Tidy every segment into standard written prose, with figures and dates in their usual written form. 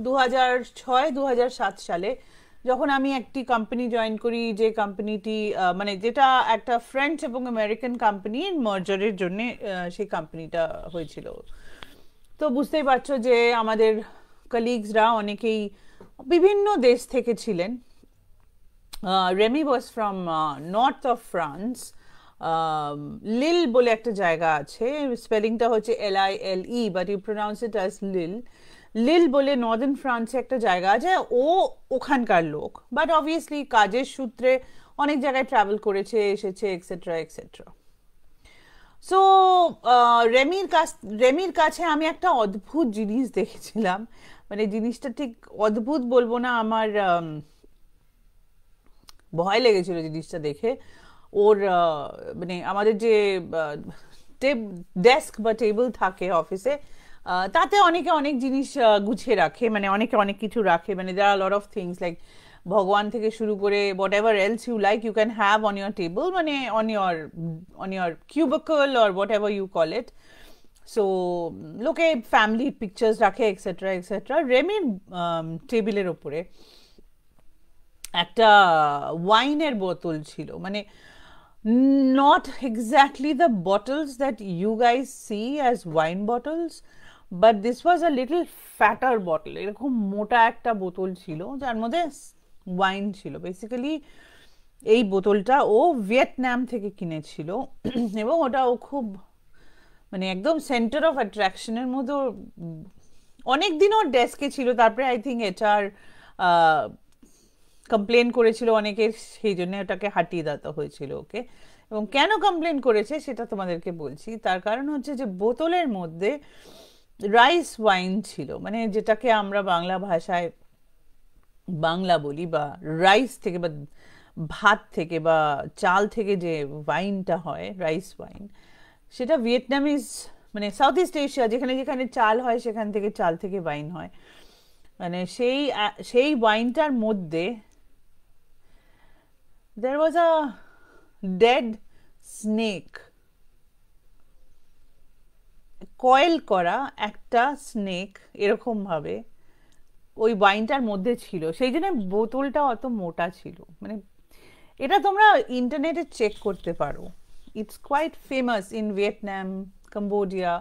2006-2007 সালে যখন আমি একটি কোম্পানি জয়েন করি, যে কোম্পানিটি মানে যেটা একটা ফ্রেঞ্চ এবং আমেরিকান কোম্পানির মার্জারের জন্য সেই কোম্পানিটা হয়েছিল। তো বুঝতেই পারছো যে আমাদের কলিগসরা অনেকেই বিভিন্ন দেশ থেকে ছিলেন। Remy was from north of France. Lille বলে একটা জায়গা আছে, স্পেলিংটা হচ্ছে LILE, but you pronounce it as Lille. Lille বলে নর্দার্ন ফ্রান্সে একটা জায়গা আছে, ও ওখানকার লোক, বাট অবভিয়াসলি কাজের সূত্রে অনেক জায়গায় ট্রাভেল করেছে, এসেছে, এক্সেট্রা এক্সেট্রা। সো রেমির কাছে আমি একটা অদ্ভুত জিনিস দেখেছিলাম। মানে জিনিসটা ঠিক অদ্ভুত বলবো না, আমার ভয় লেগেছিল জিনিসটা দেখে। ওর মানে আমাদের যে ডেস্ক বা টেবিল থাকে অফিসে, তাতে অনেকে অনেক জিনিস গুছিয়ে রাখে, মানে অনেকে অনেক কিছু রাখে, মানে there are lot of things like ভগবান থেকে শুরু করে whatever else you like you can have on your table, মানে on your cubicle or whatever you call it. So লোকে ফ্যামিলি পিকচার্স রাখে এক্সেট্রা এক্সেট্রা। রেমির টেবিলের ওপরে একটা ওয়াইনের বোতল ছিল, মানে not exactly the bottles that you guys see as wine bottles, but this was a little fatter bottle. এরকম মোটা একটা বোতল ছিল যার মধ্যে ওয়াইন ছিল। বেসিক্যালি এই বোতলটা ও ভিয়েতনাম থেকে কিনেছিল এবং ওটা ও খুব মানে একদম সেন্টার অফ অ্যাট্রাকশনের মধ্যে অনেক দিন ওর ডেস্কে ছিল। তারপরে আই থিঙ্ক এটার কমপ্লেন করেছিল অনেকে, সেই জন্য ওটাকে হাটিয়ে দিতে হয়েছিল ওকে। এবং কেন কমপ্লেন করেছে সেটা তোমাদেরকে বলছি। তার কারণ হচ্ছে যে বোতলের মধ্যে রাইস ওয়াইন ছিল, মানে যেটাকে আমরা বাংলা ভাষায় বাংলা বলি, বা রাইস থেকে বা ভাত থেকে বা চাল থেকে যে ওয়াইনটা হয় রাইস ওয়াইন, সেটা ভিয়েতনামিজ মানে সাউথ ইস্ট এশিয়া যেখানে যেখানে চাল হয় সেখান থেকে চাল থেকে ওয়াইন হয়। মানে সেই ওয়াইনটার মধ্যে there was a dead snake, coil করা একটা স্নেক এরকম ভাবে ওই ওয়াইনটার মধ্যে ছিল, সেই জন্য বোতলটা অত মোটা ছিল। মানে এটা তোমরা ইন্টারনেটে চেক করতে পারো, it's quite famous in Vietnam, Cambodia,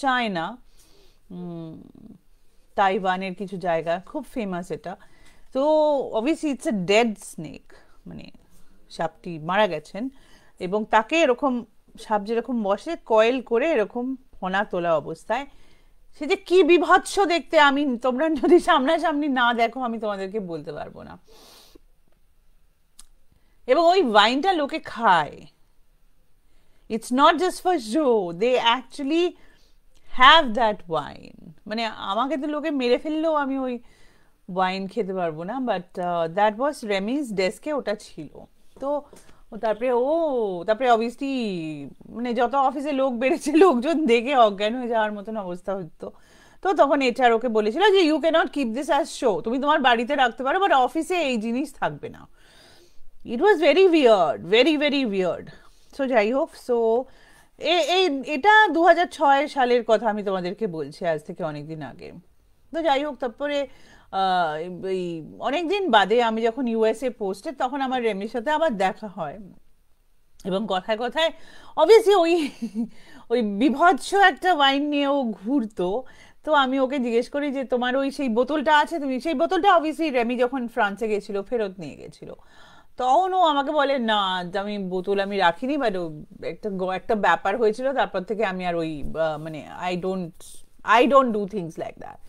China, তাইওয়ানের কিছু জায়গা খুব ফেমাস এটা। তো obviously it's a dead snake, মানে সাপটি মারা গেছেন এবং তাকে এরকম সাপ যেরকম বসে কয়েল করে এরকম ফোনা তোলা অবস্থায়, সে যে কি বিভৎস দেখতে, আমি তোমরা যদি সামনাসামনি না দেখো আমি তোমাদেরকে বলতে পারবো না। এবং ওই ওয়াইনটা লোকে খায়, it's not just for show, they actually have that wine. মানে আমাকে তো লোকে মেরে ফেললেও আমি ওই ওয়াইন খেতে পারবো না, বাট দ্যাট ওয়াজ রেমিজ ডেস্কে ওটা ছিল। তো তারপরে অবভিয়াসলি মানে যত অফিসে লোক বেড়েছে লোকজন দেখে অজ্ঞান হয়ে যাওয়ার মতন অবস্থা হতো। তো তখন HR ওকে বলেছিল যে you cannot keep this as show, তুমি তোমার বাড়িতে রাখতে পারো বাট অফিসে এই জিনিস থাকবে না। It was very weird, very very weird. So যাই হোক, সো এটা 2006 সালের কথা আমি তোমাদেরকে বলছি, আজ থেকে অনেকদিন আগে। তো যাই হোক, তারপরে এই অনেকদিন বাদে আমি যখন USA পোস্টে, তখন আমার রেমির সাথে আবার দেখা হয় এবং কথায় কথায় অবভিয়াসলি ওই বিভৎস একটা ওয়াইন নিয়ে ও ঘুরতো। তো আমি ওকে জিজ্ঞেস করি যে তোমার ওই সেই বোতলটা আছে, তুমি সেই বোতলটা অবভিয়াসলি রেমি যখন ফ্রান্সে গেছিল ফেরত নিয়ে গেছিল, তখন ও আমাকে বলে না আমি বোতল আমি রাখিনি, বাট একটা ব্যাপার হয়েছিল, তারপর থেকে আমি আর ওই মানে I don't do things like that.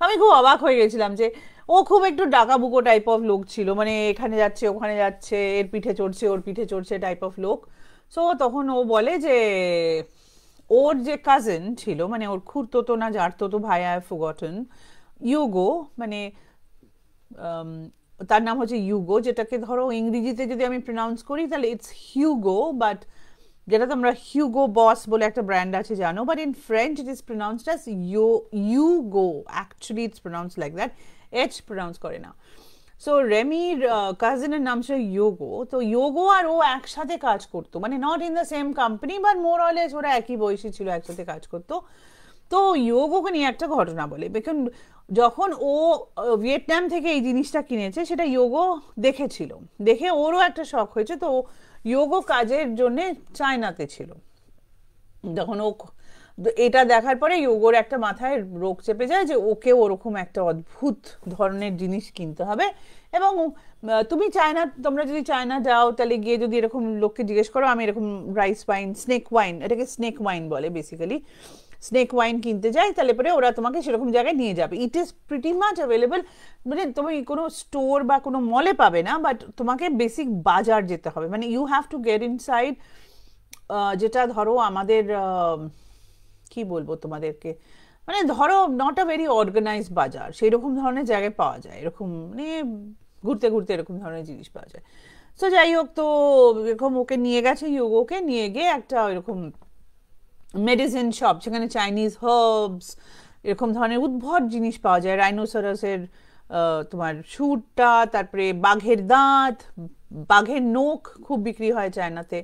আমি খুব অবাক হয়ে গেছিলাম যে ও খুব একটু ডাকাবুকো টাইপ অফ লোক ছিল, মানে এখানে যাচ্ছে ওখানে যাচ্ছে, এর পিঠে চড়ছে ওর পিঠে চড়ছে টাইপ অফ লোক। সো তখন ও বলে যে ওর যে কাজিন ছিল, মানে ওর খুড়তো না জারতো ভাই, আই হ্যাভ ফরগটন, ইউগো, মানে তার নাম হচ্ছে ইউগো, যেটাকে ধরো ইংরেজিতে যদি আমি প্রনাউন্স করি তাহলে ইটস হিউগো, বাট যেটা তোমরা হিউগো বস বলে একটা ব্র্যান্ড আছে জানো, but in French it is প্রনাউন্সড as you go, actually it's প্রনাউন্সড like that, H pronounce করে না। সো রেমির কাজিনের নাম ছিল ইয়োগো। তো ইয়োগো আর ও একসাথে কাজ করতো, মানে not in the same company but more or less ওরা একই বয়সী ছিল, একসাথে কাজ করতো। তো ইয়োগোকে নিয়ে একটা ঘটনা বলে, দেখুন যখন ও ভিয়েতনাম থেকে এই জিনিসটা কিনেছে সেটা ইয়োগো দেখেছিল, দেখে ওরও একটা শখ হয়েছে, তো ইয়োগো কাজের জন্যে চায়নাতে ছিল। যখন ও এটা দেখার পরে ইয়োগোর একটা মাথায় রোগ চেপে যায় যে ওকে ওরকম একটা অদ্ভুত ধরনের জিনিস কিনতে হবে। এবং তুমি চায়না, তোমরা যদি চায়না যাও তাহলে গিয়ে যদি এরকম লোককে জিজ্ঞেস করো আমি এরকম রাইস ওয়াইন, স্নেক ওয়াইন, এটাকে স্নেক ওয়াইন বলে বেসিক্যালি, স্নেক ওয়াইন কিনতে যাই, তাহলে পরে ওরা তোমাকে সেরকম জায়গায় নিয়ে যাবে। It is pretty much available, মানে তুমি কোনো স্টোর বা কোনো মলে পাবে না, বাট তোমাকে বেসিক বাজার যেতে হবে, মানে you have to get inside. যেটা ধরো আমাদের কি বলবো তোমাদেরকে, মানে ধরো নট আ ভেরি অর্গানাইজ বাজার, সেই রকম ধরনের জায়গায় পাওয়া যায়, এরকম মানে ঘুরতে ঘুরতে এরকম ধরনের জিনিস পাওয়া যায়। তো যাই হোক, তো এরকম ওকে নিয়ে গেছে, ইয়োগোকে নিয়ে গিয়ে একটা এরকম মেডিসিন শপ, সেখানে চাইনিজ হার্বস এরকম ধরনের উদ্ভট জিনিস পাওয়া যায়, রাইনোসরাসের তোমার শুটটা, তারপরে বাঘের দাঁত, বাঘের নখ খুব বিক্রি হয় চায়নাতে,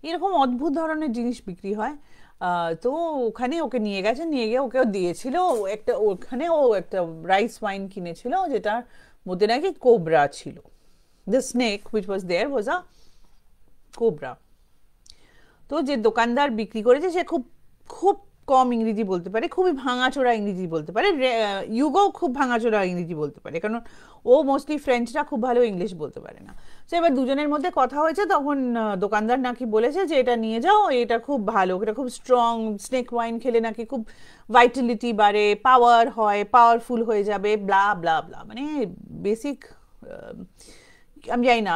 এরকম অদ্ভুত ধরনের জিনিস বিক্রি হয়। তো ওখানে ওকে নিয়ে গেছে, নিয়ে গিয়ে ওকেও দিয়েছিল একটা, ওখানে ও একটা রাইস ওয়াইন কিনেছিল যেটার মধ্যে নাকি কোবরা ছিল। The snake which was there was a cobra. তো যে দোকানদার বিক্রি করেছে সে খুব খুব কম ইংরেজি বলতে পারে, খুবই ভাঙাচোরা ইংরেজি বলতে পারে, ইউগো খুব ভাঙাচোরা ইংরেজি বলতে পারে, কারণ ও মোস্টলি ফ্রেঞ্চরা খুব ভালো ইংলিশ বলতে পারে না। তো এবার দুজনের মধ্যে কথা হয়েছে, তখন দোকানদার নাকি বলেছে যে এটা নিয়ে যাও, এটা খুব ভালো, এটা খুব স্ট্রং, স্নেক ওয়াইন খেলে নাকি খুব ভাইটালিটি বাড়ে, পাওয়ার হয়, পাওয়ারফুল হয়ে যাবে, ব্লা ব্লা ব্লা, মানে বেসিক আমি জানি না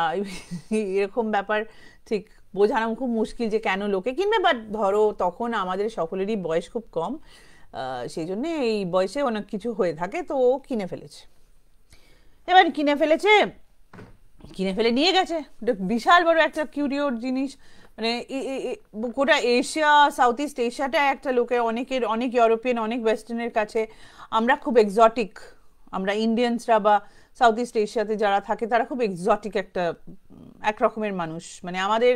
এরকম ব্যাপার ঠিক বোঝানো খুব মুশকিল যে কেন লোকে কিনবে, বাট ধরো তখন আমাদের সকলেরই বয়স খুব কম, সেই জন্যে এই বয়সে অনেক কিছু হয়ে থাকে, তো ও কিনে ফেলেছে। এবার কিনে ফেলেছে, কিনে ফেলে নিয়ে গেছে, বিশাল বড় একটা কিউরিওর জিনিস, মানে গোটা এশিয়া, সাউথ ইস্ট এশিয়াটা একটা লোকের, অনেকের, অনেক ইউরোপিয়ান, অনেক ওয়েস্টার্নের কাছে আমরা খুব এক্সোটিক, আমরা ইন্ডিয়ানসরা বা সাউথ ইস্ট এশিয়াতে যারা থাকে তারা খুব এক্সোটিক একটা এক রকমের মানুষ, মানে আমাদের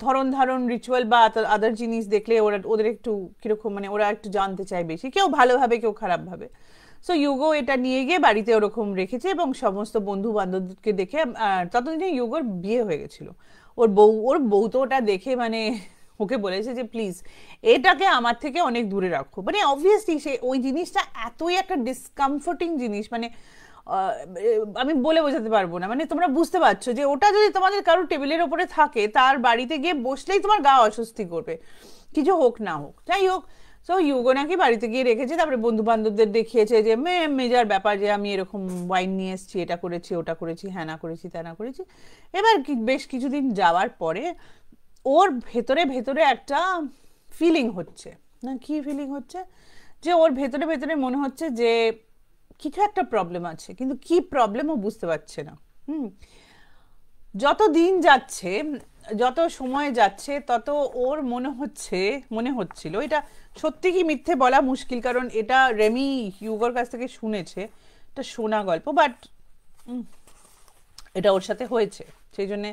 ধরন ধারণ, রিচুয়াল বা আদার জিনিস দেখলে ওরা, ওদের একটু কিরকম, মানে ওরা একটু জানতে চায় বেশি, কেউ ভালোভাবে কেউ খারাপভাবে। সো ইউগো এটা নিয়ে গিয়ে বাড়িতে ওরকম রেখেছে এবং সমস্ত বন্ধু বান্ধবকে দেখে, ততদিনে ইউগোর বিয়ে হয়ে গেছিল, ওর বউ তো ওটা দেখে মানে ওকে বলেছে যে প্লিজ এটাকে আমার থেকে অনেক দূরে রাখো, মানে অবভিয়াসলি সে ওই জিনিসটা এতই একটা ডিসকমফোর্টিং জিনিস, মানে আমি বলে বোঝাতে পারবো না, মানে তোমরা বুঝতে পারছো যে ওটা যদি তোমাদের কারোর টেবিলের ওপরে থাকে, তার বাড়িতে গিয়ে বসলেই তোমার গা অস্বস্তি করবে, কিছু হোক না হোক। যাই হোক, সো ইউগো নাকি বাড়িতে গিয়ে রেখেছে, তারপরে বন্ধু বান্ধবদের দেখিয়েছে যে মেজার ব্যাপার, যে আমি এরকম ওয়াইন নিয়ে এসেছি, এটা করেছি, ওটা করেছি, হ্যানা করেছি, ত্যানা করেছি। এবার বেশ কিছুদিন যাওয়ার পরে ওর ভেতরে ভেতরে একটা ফিলিং হচ্ছে, না কি ফিলিং হচ্ছে, যে ওর ভেতরে ভেতরে মনে হচ্ছে যে কিছু একটা প্রবলেম আছে, কিন্তু কি প্রবলেম ও বুঝতে পারছে না। যত দিন যাচ্ছে, যত সময় যাচ্ছে, তত ওর মনে হচ্ছিল, এটা সত্যি কি মিথ্যে বলা মুশকিল, কারণ এটা রেমি ইউগোর কাছ থেকে শুনেছে, এটা শোনা গল্প, বাট এটা ওর সাথে হয়েছে, সেই জন্যে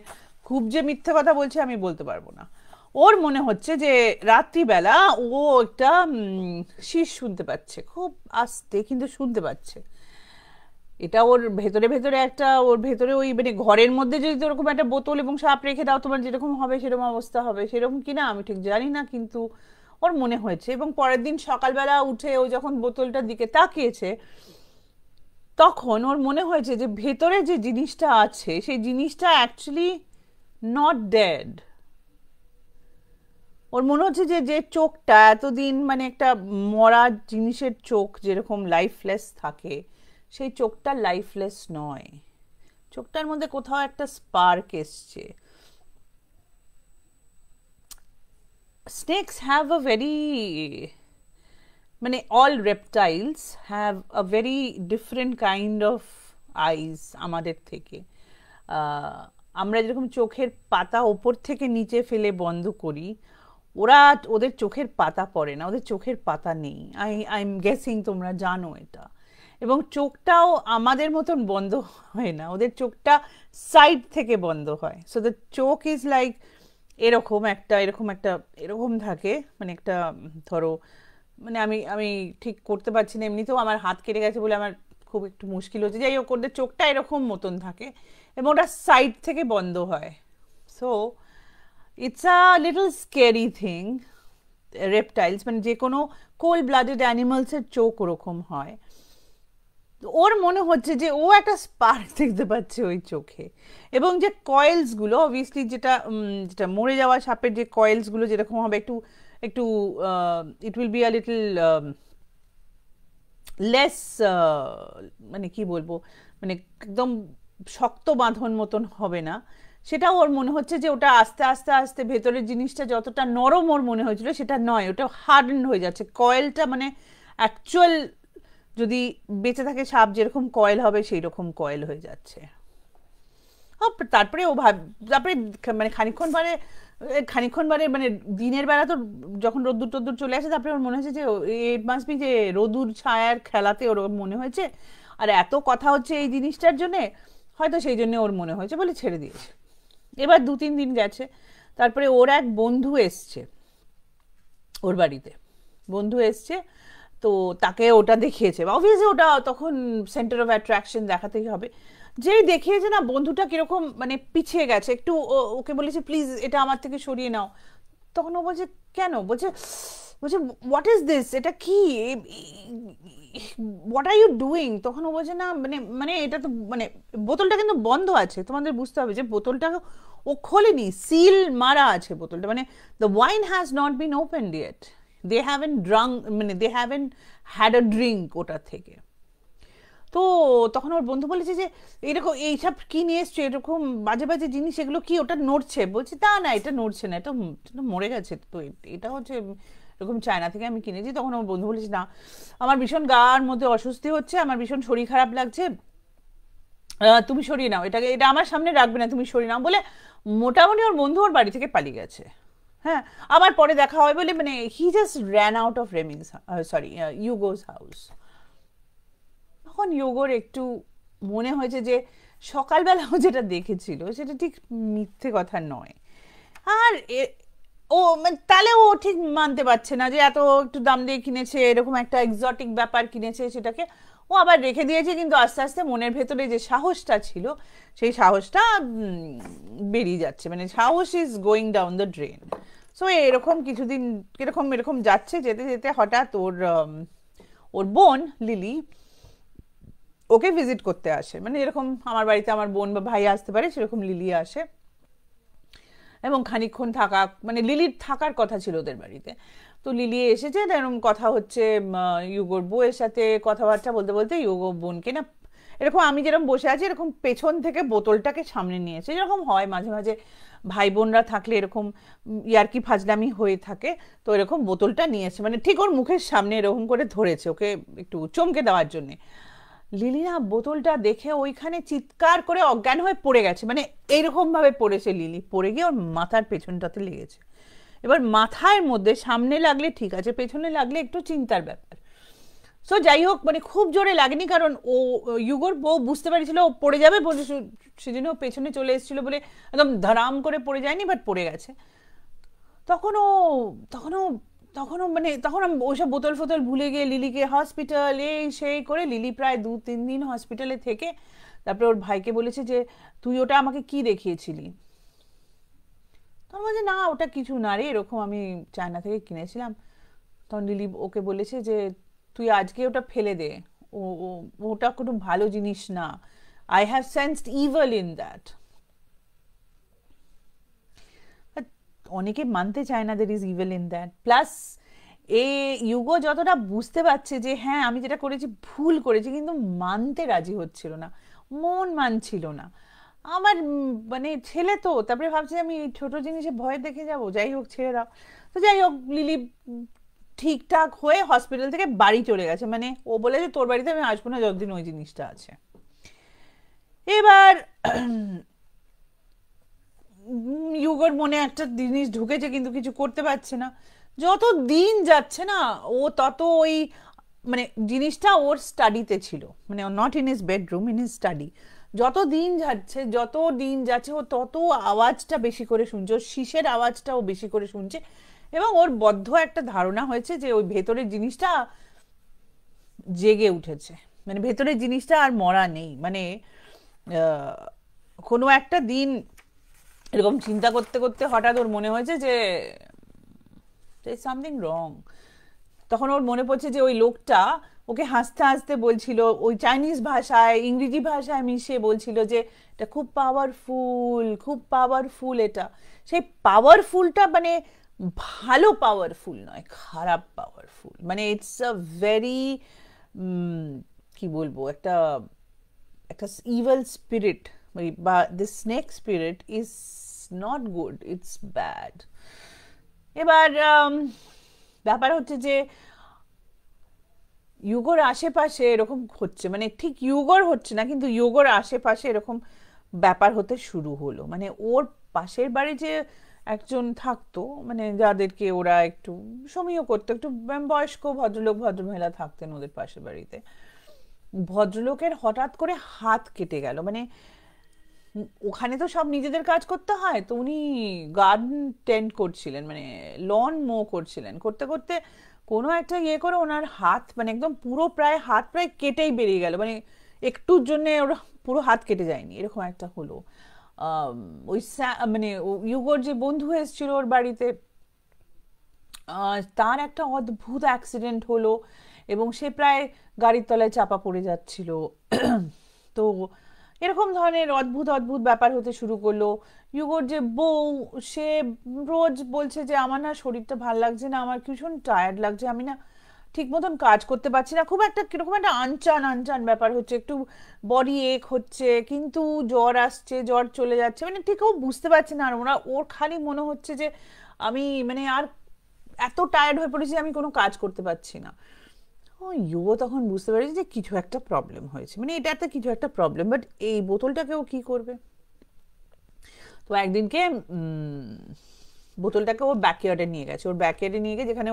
খুব যে মিথ্যে কথা বলছে আমি বলতে পারবো না। ওর মনে হচ্ছে যে রাত্রিবেলা ও একটা শীষ শুনতে পাচ্ছে, খুব আস্তে কিন্তু শুনতে পাচ্ছে। এটা ওর ভেতরে ভেতরে একটা, ওর ভেতরে ওই মানে ঘরের মধ্যে যদি ওরকম একটা বোতল এবং সাপ রেখে দাও, তোমার যেরকম হবে সেরকম অবস্থা হবে, সেরকম কিনা আমি ঠিক জানি না, কিন্তু ওর মনে হয়েছে। এবং পরের দিন সকালবেলা উঠে ও যখন বোতলটার দিকে তাকিয়েছে, তখন ওর মনে হয়েছে যে ভেতরে যে জিনিসটা আছে সেই জিনিসটা অ্যাকচুয়ালি নট ডেড। ওর মনে হচ্ছে যে যে চোখটা এতদিন, মানে একটা মরা জিনিসের চোখ যেরকম লাইফলেস থাকে, সেই চোখটা লাইফলেস নয়, চোখটার মধ্যে কোথাও একটা স্পার্ক এসছে। স্নেকস হ্যাভ আ ভেরি, মানে all reptiles have a very different kind of আইজ আমাদের থেকে। আমরা যেরকম চোখের পাতা ওপর থেকে নিচে ফেলে বন্ধ করি, ওরা, ওদের চোখের পাতা পড়ে না, ওদের চোখের পাতা নেই, আই এম গেসিং তোমরা জানো এটা। এবং চোখটাও আমাদের মতন বন্ধ হয় না, ওদের চোখটা সাইড থেকে বন্ধ হয়। সো দ্য চোখ ইজ লাইক এরকম একটা, এরকম একটা, এরকম থাকে, মানে একটা ধরো মানে আমি আমি ঠিক করতে পারছি না, এমনিতেও আমার হাত কেটে গেছে বলে আমার খুব একটু মুশকিল হচ্ছে। যাই হোক, ওদের চোখটা এরকম মতন থাকে এবং ওটা সাইড থেকে বন্ধ হয়। So it's a little scary thing. Reptiles মানে যে কোনো কোল্ড ব্লাডেড অ্যানিমালসের চোখ ওরকম হয়। ওর মনে হচ্ছে যে ও একটা স্পার্ক দেখতে পাচ্ছে ওই চোখে, এবং যে কয়েলসগুলো অবভিয়াসলি যেটা যেটা মরে যাওয়া সাপের যে কয়েলসগুলো যেরকম হবে, একটু একটু it will be a little less, মানে কি বলবো, মানে একদম শক্ত বাঁধন মতন হবে না। সেটাও ওর মনে হচ্ছে যে ওটা আস্তে আস্তে আস্তে ভেতরের জিনিসটা যতটা নরম ওর মনে হয়েছিল সেটা নয়, ওটা হার্ডেন হয়ে যাচ্ছে কয়েলটা, মানে অ্যাকচুয়াল যদি বেঁচে থাকে সাপ যেরকম কয়েল হবে সেই রকম কয়েল হয়ে যাচ্ছে। তারপরে ও তারপরে মানে খানিকক্ষণ বারে মানে দিনের বেলা তো যখন রোদ্দুর টদ্দুর চলে আসে, তারপরে ওর মনে হয়েছে যে ইট মাস্ট বি যে রোদুর ছায়ার খেলাতে ওর মনে হয়েছে, আর এত কথা হচ্ছে এই জিনিসটার জন্যে, হয়তো সেই জন্য ওর মনে হয়েছে বলে ছেড়ে দিয়েছে। এবার 2-3 দিন গেছে, তারপরে ওর এক বন্ধু এসছে ওর বাড়িতে, বন্ধু এসছে, তো তাকে ওটা দেখিয়েছে। অবভিয়াসলি ওটা তখন সেন্টার অফ অ্যাট্রাকশন দেখাতেই হবে। যেই দেখিয়েছে না, বন্ধুটা কিরকম মানে পিছিয়ে গেছে একটু, ওকে বলেছে প্লিজ এটা আমার থেকে সরিয়ে নাও। তখন ও বলছে কেন, বলছে বলছে হোয়াট ইজ দিস, এটা কি, হোয়াট আর ইউ ডুইং। তখন ও বলছে না মানে মানে এটা তো মানে বোতলটা কিন্তু বন্ধ আছে, তোমাদের বুঝতে হবে যে বোতলটা ও খোলেনি, সিল মারা আছে বোতলটা, মানে the wine has not been opened yet, they haven't drunk, মানে they haven't had a drink ওটার থেকে। তো তখন ওর বন্ধু বলেছে যে এরকম এইসব কি নিয়ে এসছো, এরকম বাজে বাজে জিনিস, এগুলো কি, ওটা নড়ছে। বলছে তা না, এটা নড়ছে না, এটা মরে গেছে, তো এটা হচ্ছে এরকম চায়না থেকে আমি কিনেছি। তখন ওর বন্ধু বলেছে না আমার ভীষণ গার মধ্যে অস্বস্তি হচ্ছে, আমার ভীষণ শরীর খারাপ লাগছে, তুমি সরিয়ে নাও এটাকে, এটা আমার সামনে রাখবে না, তুমি সরিয়ে নাও বলে মোটামুটি ওর বন্ধু ওর বাড়ি থেকে পালিয়ে গেছে। হ্যাঁ, আবার পরে দেখা হয় বলে মানে he just ran out of Remi's, sorry Yugo's house. তখন ইয়োগোর একটু মনে হয়েছে যে সকালবেলাও যেটা দেখেছিল সেটা ঠিক মিথ্যে কথা নয়। আর ও মানে তাহলে ও ঠিক মানতে পারছে না যে এত একটু দাম দিয়ে কিনেছে, এরকম একটা এক্সোটিক ব্যাপার কিনেছে, সেটাকে ও আবার রেখে দিয়েছে। কিন্তু আস্তে আস্তে মনের ভেতরে যে সাহসটা ছিল সেই সাহসটা বেরিয়ে যাচ্ছে, মানে সাহস is going down the drain. So এরকম কিছুদিন এরকম এরকম যাচ্ছে, যেতে যেতে হঠাৎ ওর বোন লিলি ওকে ভিজিট করতে আসে, মানে এরকম আমার বাড়িতে আমার বোন বা ভাই আসতে পারে সেরকম লিলি আসে, এবং খানিকক্ষণ থাকা, মানে লিলির থাকার কথা ছিল ওদের বাড়িতে। তো লিলি এসেছে, এরকম কথা হচ্ছে ইউগোর বউয়ের সাথে, কথাবার্তা বলতে বলতে ইউগো বোনকে না এরকম আমি যেরকম বসে আছি এরকম পেছন থেকে বোতলটাকে সামনে নিয়েছে, যেরকম হয় মাঝে মাঝে ভাই বোনরা থাকলে এরকম ইয়ার্কি ফাজলামি হয়ে থাকে, তো এরকম বোতলটা নিয়েছে, মানে ঠিক ওর মুখের সামনে এরকম করে ধরেছে ওকে একটু চমকে দেওয়ার জন্যে। লিলি না বোতলটা দেখে ওইখানে চিৎকার করে অজ্ঞান হয়ে পড়ে গেছে, মানে এইরকম ভাবে পড়েছে লিলি, পড়ে গিয়ে ওর মাথার পেছনটাতে লেগেছে। এবার মাথার মধ্যে সামনে লাগলে ঠিক আছে, পেছনে লাগলে একটু চিন্তার ব্যাপার। সো যাই হোক, মানে খুব জোরে লাগেনি, কারণ ও ইউগোর বউ বুঝতে পারছিল ও পড়ে যাবে, সেজন্য ও পেছনে চলে এসেছিল বলে একদম ধরাম করে পড়ে যায়নি, বাট পড়ে গেছে। তখনও তখনও তখনও মানে তখন আমি ওইসব বোতল ফোতল ভুলে গিয়ে লিলিকে হসপিটাল এই সেই করে লিলি প্রায় 2-3 দিন হসপিটালে থেকে তারপরে ওর ভাইকে বলেছে যে তুই ওটা আমাকে কি দেখিয়েছিলি। তখন বলছে না ওটা কিছু না রে, এরকম আমি চায়না থেকে কিনেছিলাম। তখন লিলি ওকে বলেছে যে তুই আজকে ওটা ফেলে দে, ওটা কোনো ভালো জিনিস না, I have sensed evil in that. অনেকে মানতে চায় না there is evil in that. Plus you go যতটা বুঝতে পারছে যে হ্যাঁ আমি যেটা করেছি ভুল করেছি, কিন্তু মানতে রাজি হচ্ছিল না, মন মানছিল না। আমার মানে ছেলে তো, তারপরে ভাবছে আমি ছোট জিনিসে ভয় দেখে যাব, যাই হোক ছেড়ে দাও। তো যাই হোক লিলি ঠিকঠাক হয়ে হসপিটাল থেকে বাড়ি চলে গেছে, মানে ও বলেছে তোর বাড়িতে আমি আসবো না যতদিন ওই জিনিসটা আছে। এবার ইউগোর মনে একটা জিনিস ঢুকেছে কিন্তু কিছু করতে পারছে না। যত দিন যাচ্ছে না ও তত ওই মানে জিনিসটা ওর স্টাডিতে ছিল, মানে not in his bedroom, in his study. যত দিন যাচ্ছে ও তত আওয়াজটা বেশি করে শুনছে, ওর শীষের আওয়াজটা ও বেশি করে শুনছে, এবং ওর বদ্ধ একটা ধারণা হয়েছে যে ওই ভেতরের জিনিসটা জেগে উঠেছে, মানে ভেতরের জিনিসটা আর মরা নেই। মানে কোনো একটা দিন এরকম চিন্তা করতে করতে হঠাৎ ওর মনে হয়েছে যে সামথিং রং। তখন ওর মনে পড়ছে যে ওই লোকটা ওকে হাসতে হাসতে বলছিল, ওই চাইনিজ ভাষায় ইংরেজি ভাষায় মিশিয়ে বলছিল যে এটা খুব পাওয়ারফুল, খুব পাওয়ারফুল। এটা সেই পাওয়ারফুলটা মানে ভালো পাওয়ারফুল নয়, খারাপ পাওয়ারফুল। মানে ইটস আ ভেরি কি বলবো, একটা একটা ইভিল স্পিরিট, বা the snake spirit is not good, it's bad. এবার ব্যাপার হচ্ছে যে ইউগোর আশেপাশে এরকম হচ্ছে, মানে ঠিক ইউগোর হচ্ছে না, কিন্তু ইউগোর আশেপাশে এরকম ব্যাপার হতে শুরু হলো। মানে ওর পাশের বাড়ি যে একজন থাকতো, মানে যাদেরকে ওরা একটু সমীহ করতো, একটু বয়স্ক ভদ্রলোক ভদ্রমহিলা থাকতেন ওদের পাশের বাড়িতে, ভদ্রলোকের হঠাৎ করে হাত কেটে গেল। মানে ওখানে তো সব নিজেদের কাজ করতে হয়, তো উনি গার্ডেন টেন্ড করছিলেন, মানে লন মো করছিলেন, করতে করতে কোনো একটা ইয়ে করে ওনার হাত, মানে একদম পুরো প্রায় হাত প্রায় কেটেই বেরিয়ে গেল। মানে একটুর জন্যে ওর পুরো হাত কেটে যায়নি, এরকম একটা হলো। ওই মানে ইউগোর যে বন্ধু এসেছিল ওর বাড়িতে, তার একটা অদ্ভুত অ্যাক্সিডেন্ট হলো এবং সে প্রায় গাড়ির তলায় চাপা পড়ে যাচ্ছিল। তো এরকম ধরনের অদ্ভুত অদ্ভুত ব্যাপার হতে শুরু করলো। ইউগোর যে বউ, সে রোজ বলছে যে আমার না শরীরটা ভাল লাগছে না, আমার ভীষণ টায়ার্ড লাগছে, আমি না ঠিক মতন কাজ করতে পারছি না, খুব একটা কিরকম একটা আনচান আনচান ব্যাপার হচ্ছে, একটু বডি এক হচ্ছে, কিন্তু জ্বর আসছে, জ্বর চলে যাচ্ছে, মানে ঠিক ও বুঝতে পারছে না। আর ওর খালি মনে হচ্ছে যে আমি মানে আর এত টায়ার্ড হয়ে পড়েছি, আমি কোনো কাজ করতে পারছি না। ও ইউও তখন বুঝতে পারছি যে কিছু একটা প্রবলেম হয়েছে, মানে এটাতে কিছু একটা প্রবলেম, বাট এই বোতলটাকেও কি করবে। তো একদিনকে বোতলটাকে ও ব্যাকইয়ার্ডে নিয়ে গেছে, ওর ব্যাকইয়ার্ডে নিয়ে গিয়ে, যেখানে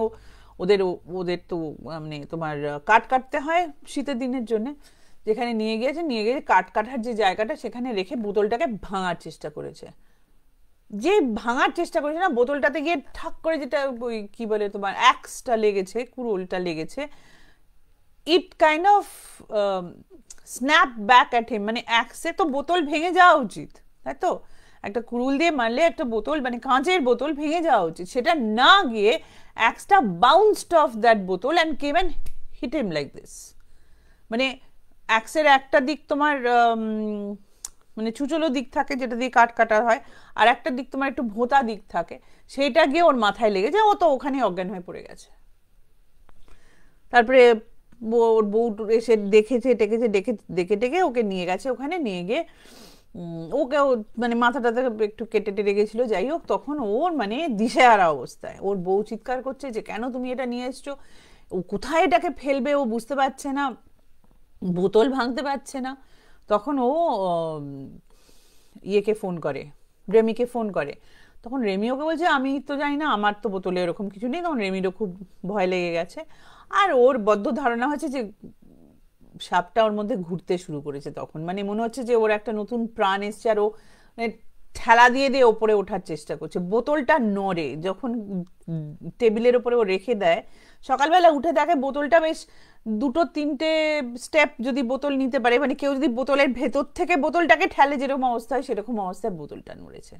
ওদের ওদের তো মানে তোমার কাঠ কাটতে হয় শীতের দিনের জন্য, যেখানে নিয়ে গিয়ে কাঠ কাটার যে জায়গাটা, সেখানে রেখে বোতলটাকে ভাঙার চেষ্টা করেছে। যে ভাঙার চেষ্টা করেছে না, বোতলটাতে গিয়ে ঠাক করে যেটা ওই কি বলে তোমার অ্যাক্সটা লেগেছে, কুড়োলটা লেগেছে, it kind of snap back at him. মানে অ্যাক্সে তো বোতল ভেঙে যাওয়া উচিত, তাই তো? একটা কুড়ুল দিয়ে মারলে একটা বোতল, মানে কাঁচের বোতল ভেঙে যাওয়া উচিত, সেটা না গিয়ে অ্যাক্সটা বাউন্সড অফ দ্যাট বোতল and came and hit him like this. মানে অ্যাক্সের একটা দিক তোমার মানে চুচলো দিক থাকে যেটা দিয়ে কাট কাটা হয়, আর একটা দিক তোমার একটু ভোঁতা দিক থাকে, সেইটা গিয়ে ওর মাথায় লেগেছে, ও তো ওখানে অজ্ঞান হয়ে পড়ে গেছে। তারপরে ওর বউ এসে দেখেছে, দেখে টেকে ওকে নিয়ে গেছে, ওখানে নিয়ে গিয়ে ওকে মানে মাথাটাতে একটু কেটে টেটে গেছিল, যাই হোক। তখন ওর মানে দিশেহারা অবস্থায়, ওর বউ চিৎকার করছে যে কেন তুমি এটা নিয়ে এসছো, ও কোথায় এটাকে ফেলবে ও বুঝতে পারছে না, বোতল ভাঙতে পারছে না। তখন ও ইয়েকে ফোন করে, রেমিকে ফোন করে। তখন রেমি ওকে বলছে আমি তো জানি না, আমার তো বোতলে এরকম কিছু নেই। তখন রেমিরও খুব ভয় লেগে গেছে, আর ওর বদ্ধ ধারণা হচ্ছে যে সাপটা ওর মধ্যে ঘুরতে শুরু করেছে। তখন মানে মনে হচ্ছে যে ওর একটা নতুন প্রাণ এসছে, আর ও ঠেলা দিয়ে দিয়ে ওপরে ওঠার চেষ্টা করছে। বোতলটা নড়ে, যখন টেবিলের ওপরে ও রেখে দেয়, সকালবেলা উঠে দেখে বোতলটা বেশ দুটো তিনটে স্টেপ যদি বোতল নিতে পারে, মানে কেউ যদি বোতলের ভেতর থেকে বোতলটাকে ঠেলে যেরকম অবস্থা হয়, সেরকম অবস্থায় বোতলটা নড়েছে।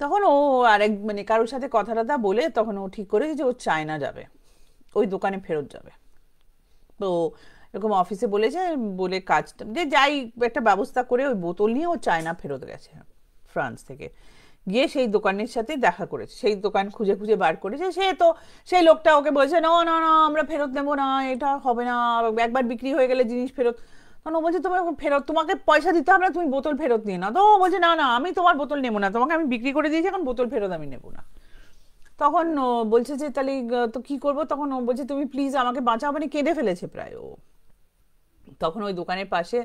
তখন ও আরেক মানে কারোর সাথে কথা টথা বলে তখন ও ঠিক করেছে যে ও চায়না যাবে, ওই দোকানে ফেরত যাবে। তো এরকম অফিসে বলেছে, বলে কাজটা যে যাই একটা ব্যবস্থা করে ওই বোতল নিয়ে ও চায়না ফেরত গেছে ফ্রান্স থেকে। গিয়ে সেই দোকানের সাথে দেখা করেছে, সেই দোকান খুঁজে খুঁজে বার করেছে। সে তো সেই লোকটা ওকে বলছে না না না আমরা ফেরত নেবো না, এটা হবে না, একবার বিক্রি হয়ে গেলে জিনিস ফেরত। তখন ও বলছে তোমার ফেরত, তোমাকে পয়সা দিতে হবে না, তুমি বোতল ফেরত নিয়ে না। তো ও বলছে না না আমি তোমার বোতল নেবো না, তোমাকে আমি বিক্রি করে দিয়েছি, এখন বোতল ফেরত আমি নেবো না। তখন ও বলছে যে তাহলে তো কি করবো? তখন ও বলছে তুমি প্লিজ আমাকে বাঁচাও, মানে কেঁদে ফেলেছে প্রায় ও। তখন ওই দোকানের পাশে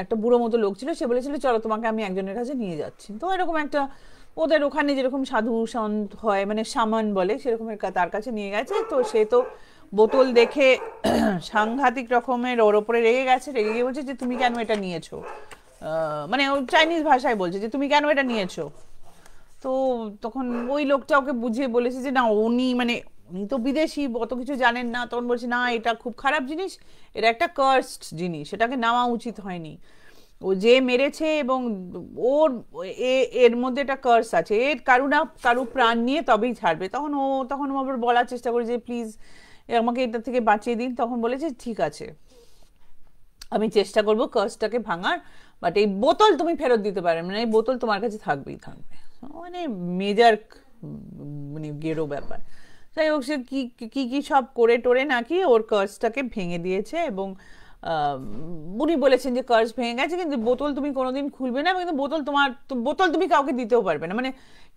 একটা বুড়ো মতো লোক ছিল, সে বলেছিল চলো তোমাকে আমি একজনের কাছে নিয়ে যাচ্ছি। তো এরকম একটা ওদের ওখানে যেরকম সাধু সন্ত হয়, মানে সামান বলে, সেরকম তার কাছে নিয়ে গেছে। তো সে তো বোতল দেখে সাংঘাতিক রকমের ওর ওপরে রেগে গেছে, রেগে গিয়ে বলছে যে তুমি কেন এটা নিয়েছো, মানে ও চাইনিজ ভাষায় বলছে যে তুমি কেন এটা নিয়েছো। তো তখন ওই লোকটা ওকে বুঝিয়ে বলেছে যে না উনি তো বিদেশি, অত কিছু জানেন না। তখন বলছে না এটা খুব খারাপ জিনিস, এটা একটা কার্সড জিনিস, এটাকে নেওয়া উচিত হয়নি। ও যে মেরেছে এবং ওর এর মধ্যে একটা কার্স আছে, এর কারু প্রাণ নিয়ে তবেই ছাড়বে। তখন ও আবার বলার চেষ্টা করে যে প্লিজ আমাকে এটা থেকে বাঁচিয়ে দিন। তখন বলেছে ঠিক আছে, আমি চেষ্টা করবো কার্সটাকে ভাঙার, বাট এই বোতল তুমি ফেরত দিতে পারবে না, এই বোতল তোমার কাছে থাকবেই থাকবে। মানে মেজার মানে গেরো ব্যাপার। যাই হোক, সে কি কি কি সব করে টোরে নাকি ওর কার্সটাকে ভেঙে দিয়েছে। এবং উনি বলেছেন যে কার্স ভেঙে গেছে, কিন্তু বোতল তুমি কোনোদিন খুলবে না, কিন্তু বোতল তুমি কাউকে দিতেও পারবে না। মানে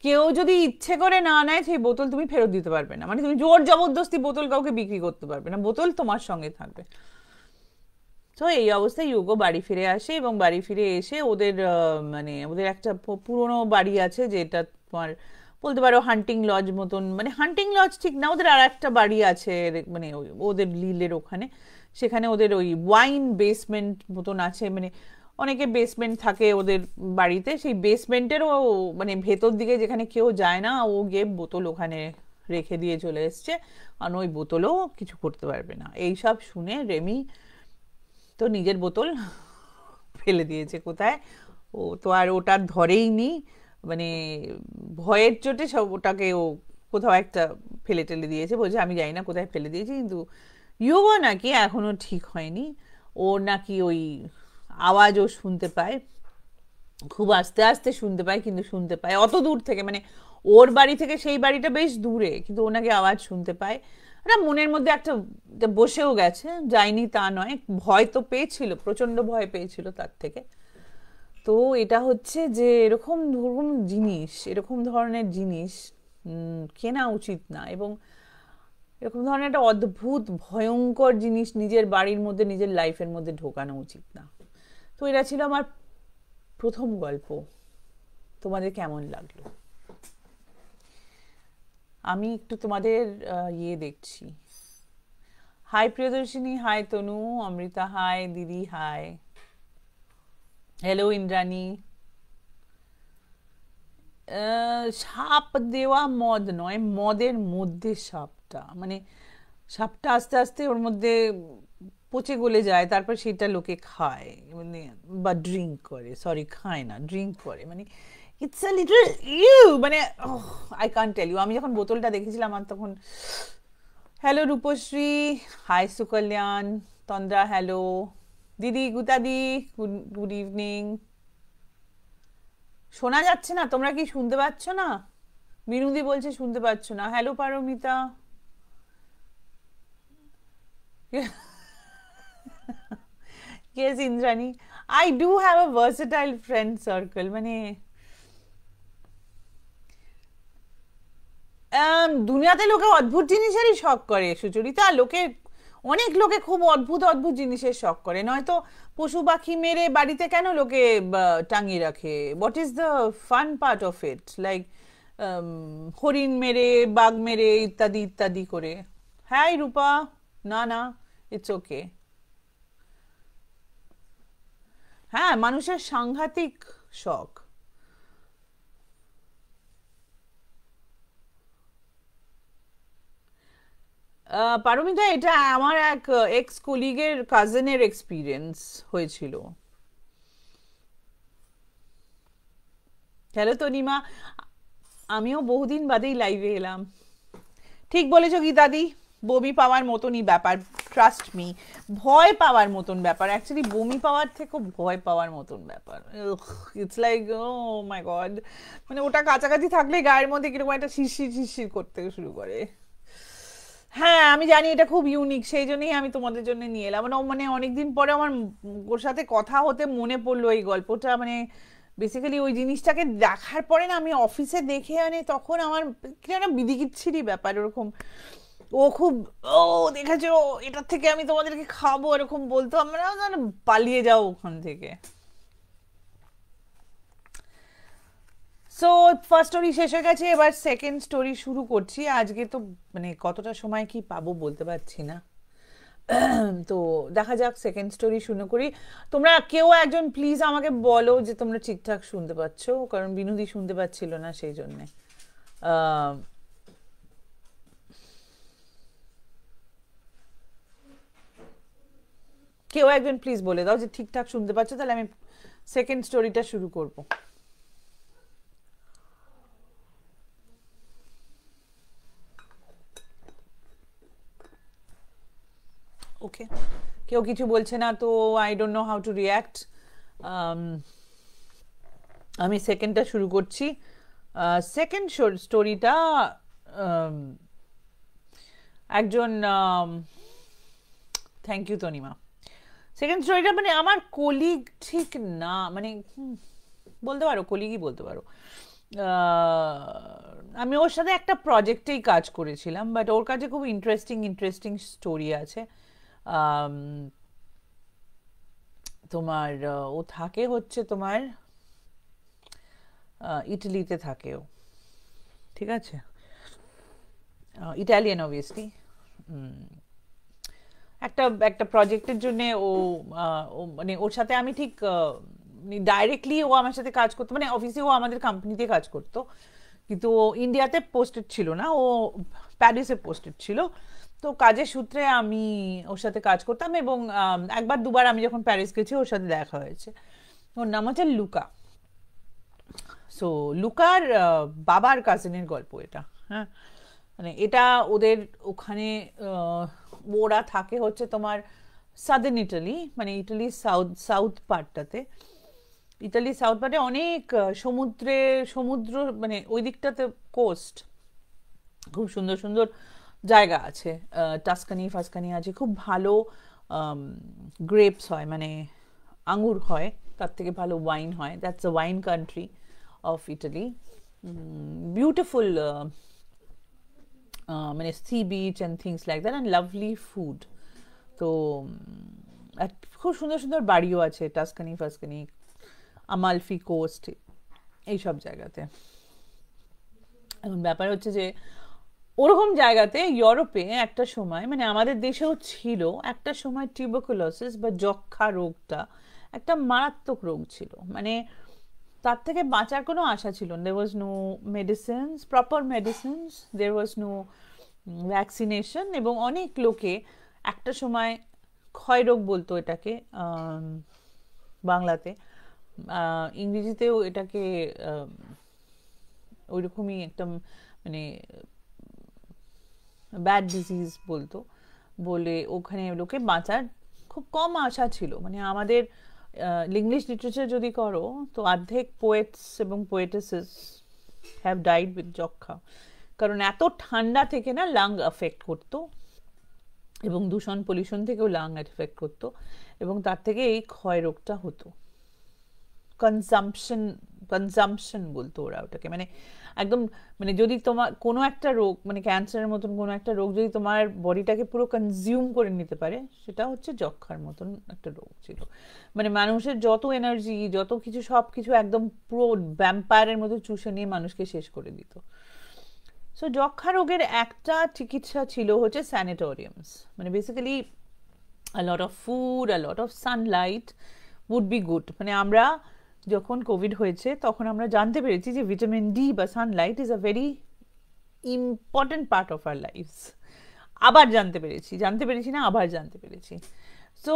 কেউ যদি ইচ্ছে করে না নেয় সেই বোতল তুমি ফেরত দিতে পারবে না। মানে তুমি জোর জবরদস্তি বোতল কাউকে বিক্রি করতে পারবে না, বোতল তোমার সঙ্গে থাকবে। তো এই অবস্থায় ইউগো বাড়ি ফিরে আসে, এবং বাড়ি ফিরে এসে মানে ওদের একটা পুরনো বাড়ি আছে, যেটা তোমার বলতে পারো হান্টিং লজ মতন। মানে হান্টিং লজ ঠিক না, ওদের আর একটা বাড়ি আছে, মানে ওদের লিলের ওখানে। সেখানে ওদের ওই ওয়াইন বেসমেন্ট মতন আছে, মানে অনেকে বেসমেন্ট থাকে ওদের বাড়িতে, সেই বেসমেন্টেরও মানে ভেতর দিকে যেখানে কেউ যায় না, ও গিয়ে বোতল ওখানে রেখে দিয়ে চলে এসছে, আর ওই বোতলও কিছু করতে পারবে না। এইসব শুনে রেমি তো নিজের বোতল ফেলে দিয়েছে কোথায়, ও তো আর ওটা ধরেই নি, মানে ভয়ের চোটে সব ওটাকে ও কোথাও একটা ফেলে টেলে দিয়েছে। বলছে আমি জানি না কোথায় ফেলে দিয়েছি। কিন্তু ইউগো নাকি এখনো ঠিক হয়নি, ওর নাকি ওই আওয়াজ ও শুনতে পায়, খুব আস্তে আস্তে শুনতে পায়, কিন্তু শুনতে পায় অত দূর থেকে, মানে ওর বাড়ি থেকে সেই বাড়িটা বেশ দূরে, কিন্তু ওনাকে আওয়াজ শুনতে পায়। মনের মধ্যে একটা বসেও গেছে, যায়নি তা নয়, ভয় তো পেয়েছিল, প্রচন্ড ভয় পেয়েছিল তার থেকে। তো এটা হচ্ছে যে এরকম ধরনের জিনিস কেনা উচিত না, এবং এরকম ধরনের একটা অদ্ভুত ভয়ঙ্কর জিনিস নিজের বাড়ির মধ্যে, নিজের লাইফের মধ্যে ঢোকানো উচিত না। তো এটা ছিল আমার প্রথম গল্প। তোমাদের কেমন লাগলো? আমি একটু তোমাদের ইয়ে দেখছি। হাই প্রিয়দর্শিনী, হাই তনু, অমৃতা হাই, দিদি হাই, হ্যালো ইন্দ্রাণী। সাপ দেওয়া মদ নয়, মদের মধ্যে সাপটা, মানে সাপটা আস্তে আস্তে ওর মধ্যে পচে গলে যায়, তারপর সেটা লোকে খায়, মানে বা ড্রিঙ্ক করে, সরি খায় না, ড্রিঙ্ক করে। মানে ইটস আ লিটল ইউ, মানে আই কান্ট টেল ইউ। আমি যখন বোতলটা দেখেছিলাম আমার তখন, হ্যালো রূপশ্রী, হাই সুকল্যাণ, তন্দ্রা হ্যালো, দিদি গুতাদি গুড ইভিনিং। শোনা যাচ্ছে না? তোমরা কি শুনতে পাচ্ছ না? মিনুদি বলছে শুনতে পাচ্ছ না। Hello Paramita. Yes, Indrani. I do have a versatile friend circle. মানে দুনিয়াতে লোকে অদ্ভুত জিনিসেরই শখ করে সুচরিতা। অনেক লোকে খুব অদ্ভুত অদ্ভুত জিনিসের শখ করে, নয়তো পশু পাখি মেরে বাড়িতে কেন লোকে টাঙিয়ে রাখে? What is the fun part of it? Like হরিণ মেরে, বাঘ মেরে, ইত্যাদি ইত্যাদি করে। হ্যাঁ রূপা, না না, ইটস ওকে। হ্যাঁ, মানুষের সাংঘাতিক শখ। পারমিতা, এটা আমার এক এক্স কলিগের কাজিনের এক্সপিরিয়েন্স হয়েছিল। হ্যালো তনিমা, আমিও বহুদিন বাদেই লাইভে এলাম। ঠিক বলেছো গীতাদি, বমি পাওয়ার মতনই ব্যাপার, ট্রাস্ট মি। ভয় পাওয়ার মতন ব্যাপার, অ্যাকচুয়ালি বমি পাওয়ার থেকেও ভয় পাওয়ার মতন ব্যাপার। It's like oh my god, মানে ওটা কাছাকাছি থাকলে গায়ের মধ্যে কিরকম একটা শিরশির শিরশির করতে শুরু করে। হ্যাঁ আমি জানি এটা খুব ইউনিক, সেই জন্যই আমি তোমাদের জন্য নিয়ে এলাম। মানে অনেকদিন পরে আমার ওর সাথে কথা হতে মনে পড়লো এই গল্পটা। মানে বেসিক্যালি ওই জিনিসটাকে দেখার পরে না, আমি অফিসে দেখে আনি, তখন আমার কি একটা বিদিকিচ্ছিরি ব্যাপার ওরকম। ও খুব, ও দেখেছো এটার থেকে আমি তোমাদেরকে খাবো এরকম বলতো, আমরা পালিয়ে যাও ওখান থেকে। সো ফার্স্ট স্টোরি শেষ হয়ে গেছে, এবার সেকেন্ড স্টোরি শুরু করছি। আজকে তো মানে কতটা সময় কি পাবো বলতে পারছি না। তো দেখা যাক, সেকেন্ড স্টোরি শুরু করি। তোমরা কেউ একজন প্লিজ আমাকে বলো যে তোমরা ঠিকঠাক শুনতে পাচ্ছ, কারণ বিনোদি শুনতে পাচ্ছিল না সেই জন্যে। কেউ একজন প্লিজ বলে দাও যে ঠিকঠাক শুনতে পাচ্ছ, তাহলে আমি সেকেন্ড স্টোরিটা শুরু করব। ওকে, কেউ কিছু বলছে না, তো I don't know how to react. আমি সেকেন্ডটা শুরু করছি। সেকেন্ড স্টোরিটা একজন, থ্যাংক ইউ তনিমা। সেকেন্ড স্টোরিটা মানে আমার কলিগ ঠিক না, মানে বলতে পারো কলিগই বলতে পারো। আমি ওর সাথে একটা প্রজেক্টেই কাজ করেছিলাম, বাট ওর কাছে খুব ইন্টারেস্টিং ইন্টারেস্টিং স্টোরি আছে। তোমার ও থাকে হচ্ছে তোমার ইটালিতে থাকে ও, ঠিক আছে, ইটালিয়ান অবভিয়াসলি। একটা একটা প্রজেক্টের জন্য ও মানে ওর সাথে আমি ঠিক ডাইরেক্টলি ও আমার সাথে কাজ করতো, মানে অফিসে ও আমাদের কোম্পানিতে কাজ করতো, কিন্তু ও ইন্ডিয়াতে পোস্টেড ছিল না, ও প্যারিসে পোস্টেড ছিল। তো কাজের সূত্রে আমি ওর সাথে কাজ করতাম, এবং একবার দুবার আমি যখন প্যারিস গেছি ওর সাথে দেখা হয়েছে। ওর নাম হচ্ছে লুকা। সো লুকার বাবার কাজিনের গল্প এটা। হ্যাঁ, মানে এটা ওদের ওখানে ওরা থাকে হচ্ছে তোমার সাদার্ন ইটালি, মানে ইটালির সাউথ পার্টটাতে। ইটালির সাউথ পার্টে অনেক সমুদ্র, মানে ওই দিকটাতে কোস্ট, খুব সুন্দর সুন্দর জায়গা আছে। টাস্কানি ফাস্কানি আছে, খুব ভালো গ্রেপস হয়, মানে আঙুর হয়, তার থেকে ভালো ওয়াইন হয়। That's a wine country of Italy. Beautiful মানে sea beach and things like that, and lovely food. তো খুব সুন্দর সুন্দর বাড়িও আছে টাস্কানি ফাস্কানি, আমালফি কোস্ট, এইসব জায়গাতে। এখন ব্যাপার হচ্ছে যে ওরকম জায়গাতে ইউরোপে একটা সময়, মানে আমাদের দেশেও ছিল একটা সময়, টিউবারকুলোসিস বা যক্ষা রোগটা একটা মারাত্মক রোগ ছিল। মানে তার থেকে বাঁচার কোনো আশা ছিল না। There was no medicines, proper medicines, there was no vaccination, এবং অনেক লোকে একটা সময় ক্ষয় রোগ বলতো এটাকে বাংলাতে, ইংরেজিতেও এটাকে ওইরকমই একটা মানে ব্যাড ডিজিজ বলতো, বলে ওখানে লোকে বাঁচার খুব কম আশা ছিল। মানে আমাদের ইংলিশ লিটারেচার যদি করো, তো অর্ধেক পোয়েটস এবং পোয়েটেসেস হ্যাভ ডাইড উইথ যক্ষা, কারণ এত ঠান্ডা থেকে না লাং এফেক্ট করতো, এবং দূষণ পলিউশন থেকেও লাং এফেক্ট করতো, এবং তার থেকে এই ক্ষয় রোগটা হতো। কনজাম্পশন বলতো ওরা ওটাকে, মানে একদম, মানে যদি তোমার কোনো একটা রোগ, মানে ক্যান্সারের মতন কোনো একটা রোগ যদি তোমার বডিটাকে পুরো কনজিউম করে নিতে পারে, সেটা হচ্ছে যক্ষার মতন একটা রোগ ছিল। মানে মানুষের যত এনার্জি, যত কিছু, সব কিছু একদম পুরো ভ্যাম্পায়ারের মতো চুষে নিয়ে মানুষকে শেষ করে দিত। সো যক্ষা রোগের একটা চিকিৎসা ছিল হচ্ছে স্যানিটোরিয়ামস, মানে basically a lot of food, a lot of sunlight would be good. মানে আমরা যখন কোভিড হয়েছে তখন আমরা জানতে পেরেছি যে ভিটামিন ডি বা sunlight is a very important part of our lifes. আবার জানতে পেরেছি না, আবার জানতে পেরেছি। সো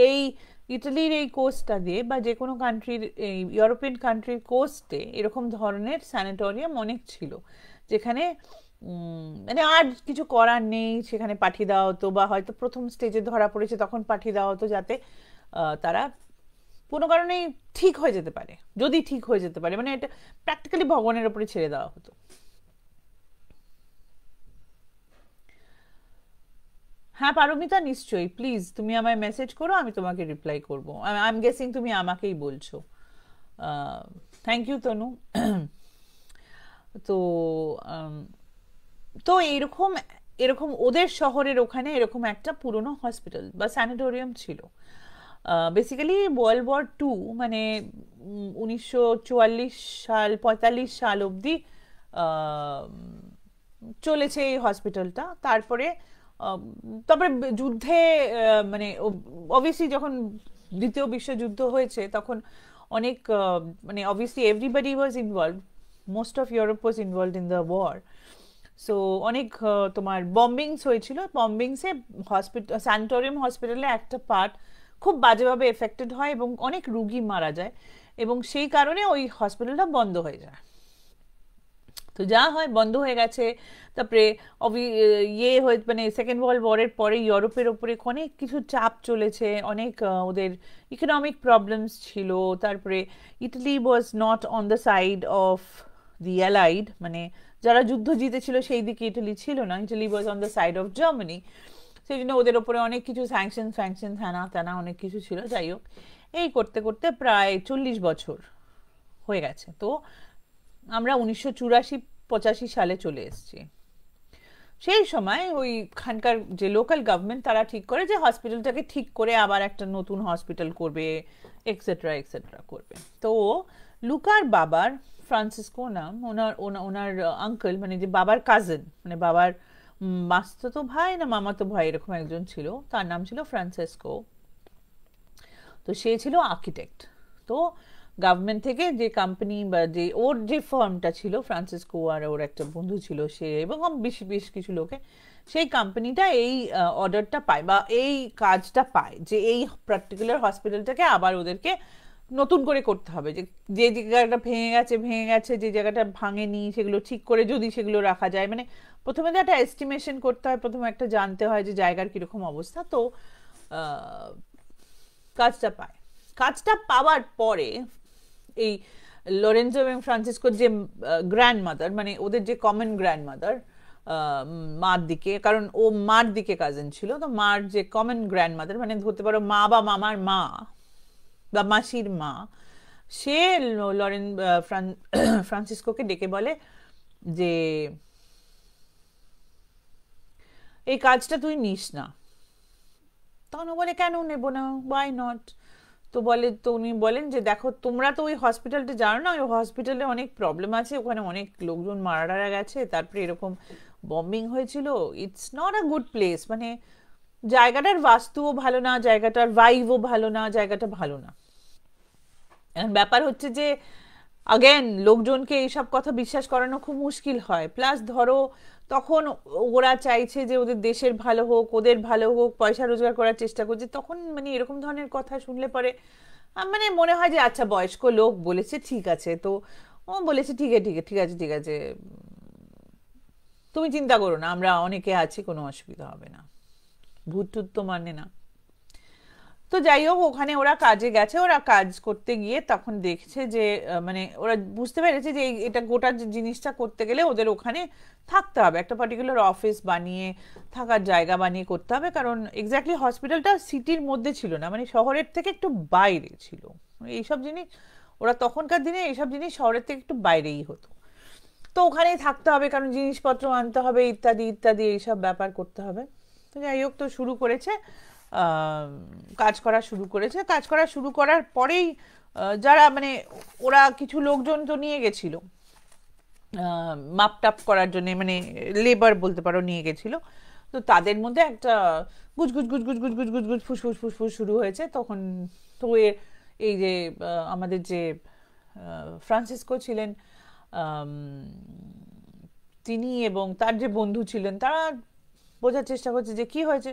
এই ইটালির এই কোস্টটা দিয়ে, বা যে কোনো কান্ট্রির, এই ইউরোপিয়ান কান্ট্রির কোস্টে এরকম ধরনের স্যানিটোরিয়াম অনেক ছিল, যেখানে মানে আর কিছু করার নেই, সেখানে পাঠিয়ে দেওয়া হতো, বা হয়তো প্রথম স্টেজে ধরা পড়েছে তখন পাঠিয়ে দেওয়া হতো, যাতে তারা কোনো কারণেই ঠিক হয়ে যেতে পারে, যদি ঠিক হয়ে যেতে পারে, মানে এটা প্র্যাকটিক্যালি ভগবানের উপরে ছেড়ে দেওয়া হতো। হ্যাঁ পারমিতা, নিশ্চয়ই, প্লিজ তুমি আমায় মেসেজ করো, আমি তোমাকে রিপ্লাই করবো। আই এম গেসিং তুমি আমাকেই বলছো। থ্যাংক ইউ তনু। তো তো এইরকম এরকম ওদের শহরের ওখানে এরকম একটা পুরনো হসপিটাল বা স্যানিটোরিয়াম ছিল। বেসিক্যালি ওয়ার্ল্ড ওয়ার 2, মানে 1944 সাল 45 সাল অবধি চলেছে এই হসপিটালটা। তারপরে তারপরে যুদ্ধে মানে অবভিয়াসলি যখন দ্বিতীয় বিশ্বযুদ্ধ হয়েছে তখন অনেক মানে obviously everybody was involve, most of Europe was involve in the war. So অনেক তোমার বম্বিংস হয়েছিল, বম্বিংসে হসপিটাল, স্যানিটোরিয়াম হসপিটালে একটা পার্ট খুব বাজেভাবে এফেক্টেড হয় এবং অনেক রুগী মারা যায়, এবং সেই কারণে ওই হসপিটালটা বন্ধ হয়ে যায়। তো যা হয় বন্ধ হয়ে গেছে। তারপরে ইয়ে হয়ে মানে সেকেন্ড ওয়ার্ল্ড ওয়ারের পরে ইউরোপের ওপরে অনেক কিছু চাপ চলেছে, অনেক ওদের ইকোনমিক প্রবলেমস ছিল। তারপরে Italy was not on the side of the allied, মানে যারা যুদ্ধ জিতেছিল সেই দিকে ইটালি ছিল না, Italy was on the side of Germany. সেই জন্য ওদের ওপরে অনেক কিছু স্যাংশন ফ্যাংশন হ্যানা ত্যানা অনেক কিছু ছিল। যাই হোক, এই করতে করতে প্রায় 40 বছর হয়ে গেছে। তো আমরা 1984-85 সালে চলে এসেছি। সেই সময় ওইখানকার যে লোকাল গভর্নমেন্ট তারা ঠিক করে যে হসপিটালটাকে ঠিক করে আবার একটা নতুন হসপিটাল করবে, এক্সেট্রা এক্সেট্রা করবে। তো লুকার বাবার, ফ্রান্সিসকো নাম, ওনার আঙ্কেল মানে যে বাবার কাজিন, মানে বাবার মাস্তুতো ভাই না মামাতো ভাই এরকম একজন ছিল, তার নাম ছিল ফ্রান্সিসকো। তো সে ছিল আর্কিটেক্ট। তো গভর্নমেন্ট থেকে যে কোম্পানি বা যে ওর যে ফার্মটা ছিল, ফ্রান্সিসকো আর ওর একটা বন্ধু ছিল সে এবং বেশ কিছু লোকে, সেই কোম্পানিটা এই অর্ডারটা পায় বা এই কাজটা পায় যে এই পার্টিকুলার হসপিটালটাকে আবার ওদেরকে নতুন করে করতে হবে। যে যে জায়গাটা ভেঙে গেছে, যে জায়গাটা ভাঙেনি সেগুলো ঠিক করে যদি সেগুলো রাখা যায়, মানে প্রথমে তো একটা এস্টিমেশন করতে হয়, প্রথমে একটা জানতে হয় যে জায়গার কিরকম অবস্থা। তো কাজটা পায়। কাজটা পাওয়ার পরে এই লরেন্জো এবং ফ্রান্সিসকোর যে গ্র্যান্ড মাদার, মানে ওদের যে কমন গ্র্যান্ড মাদার মার দিকে, কারণ ও মার দিকে কাজিন ছিল, তো মার যে কমন গ্র্যান্ড মাদার মানে ধরতে পারো মা বা মামার মা বা মাসির মা, সে ফ্রান্সিসকোকে ডেকে বলে যে এই কাজটা তুই নিস না। তখন ও বলে কেন নেবো না, ওয়াই নট। তো উনি বলেন যে দেখো তোমরা তো ওই হসপিটালটা জানো না, ওই হসপিটালে অনেক প্রবলেম আছে, ওখানে অনেক লোকজন মারা গেছে, তারপরে এরকম বম্বিং হয়েছিল, it's not a good place, মানে জায়গাটার বাস্তুও ভালো না, জায়গাটার ভাইবও ভালো না, জায়গাটা ভালো না। এখন ব্যাপার হচ্ছে যে আগেন লোকজনকে এইসব কথা বিশ্বাস করানো খুব মুশকিল হয়। প্লাস ধরো তখন ওরা চাইছে যে ওদের দেশের ভালো হোক, ওদের ভালো হোক, পয়সা রোজগার করার চেষ্টা করছে, তখন মানে এরকম ধরনের কথা শুনলে পরে মানে মনে হয় যে আচ্ছা বয়স্ক লোক বলেছে ঠিক আছে, তো ও বলেছে ঠিক আছে তুমি চিন্তা করো না, আমরা অনেকে আছি, কোনো অসুবিধা হবে না, ভূত টুত তো মানে না। তো যাই হোক, ওখানে ওরা কাজে গেছে, ওরা কাজ করতে গিয়ে তখন দেখছে যে মানে ওরা বুঝতে পেরেছে যে এটা গোটা জিনিসটা করতে গেলে ওদের ওখানে থাকতে হবে, একটা পার্টিকুলার অফিস বানিয়ে থাকার জায়গা বানিয়ে করতে হবে, কারণ এক্স্যাক্টলি হসপিটালটা সিটির মধ্যে ছিল না, মানে শহরের থেকে একটু বাইরে ছিল। এইসব জিনিস ওরা তখনকার দিনে এইসব জিনিস শহরের থেকে একটু বাইরেই হতো। তো ওখানেই থাকতে হবে, কারণ জিনিসপত্র আনতে হবে, ইত্যাদি ইত্যাদি এইসব ব্যাপার করতে হবে। তো যাই হোক, তো শুরু করেছে, কাজ করা শুরু করার পরেই যারা মানে ওরা কিছু লোকজন তো নিয়ে গেছিল মাপ টাপ করার জন্য, মানে লেবার বলতে পারো নিয়ে গেছিল। তো তাদের মধ্যে একটা গুজ ফুসফুস শুরু হয়েছে তখন। তো এই যে আমাদের যে ফ্রান্সিসকো ছিলেন তিনি এবং তার যে বন্ধু ছিলেন, তারা বোঝার চেষ্টা করছে যে কি হয়েছে,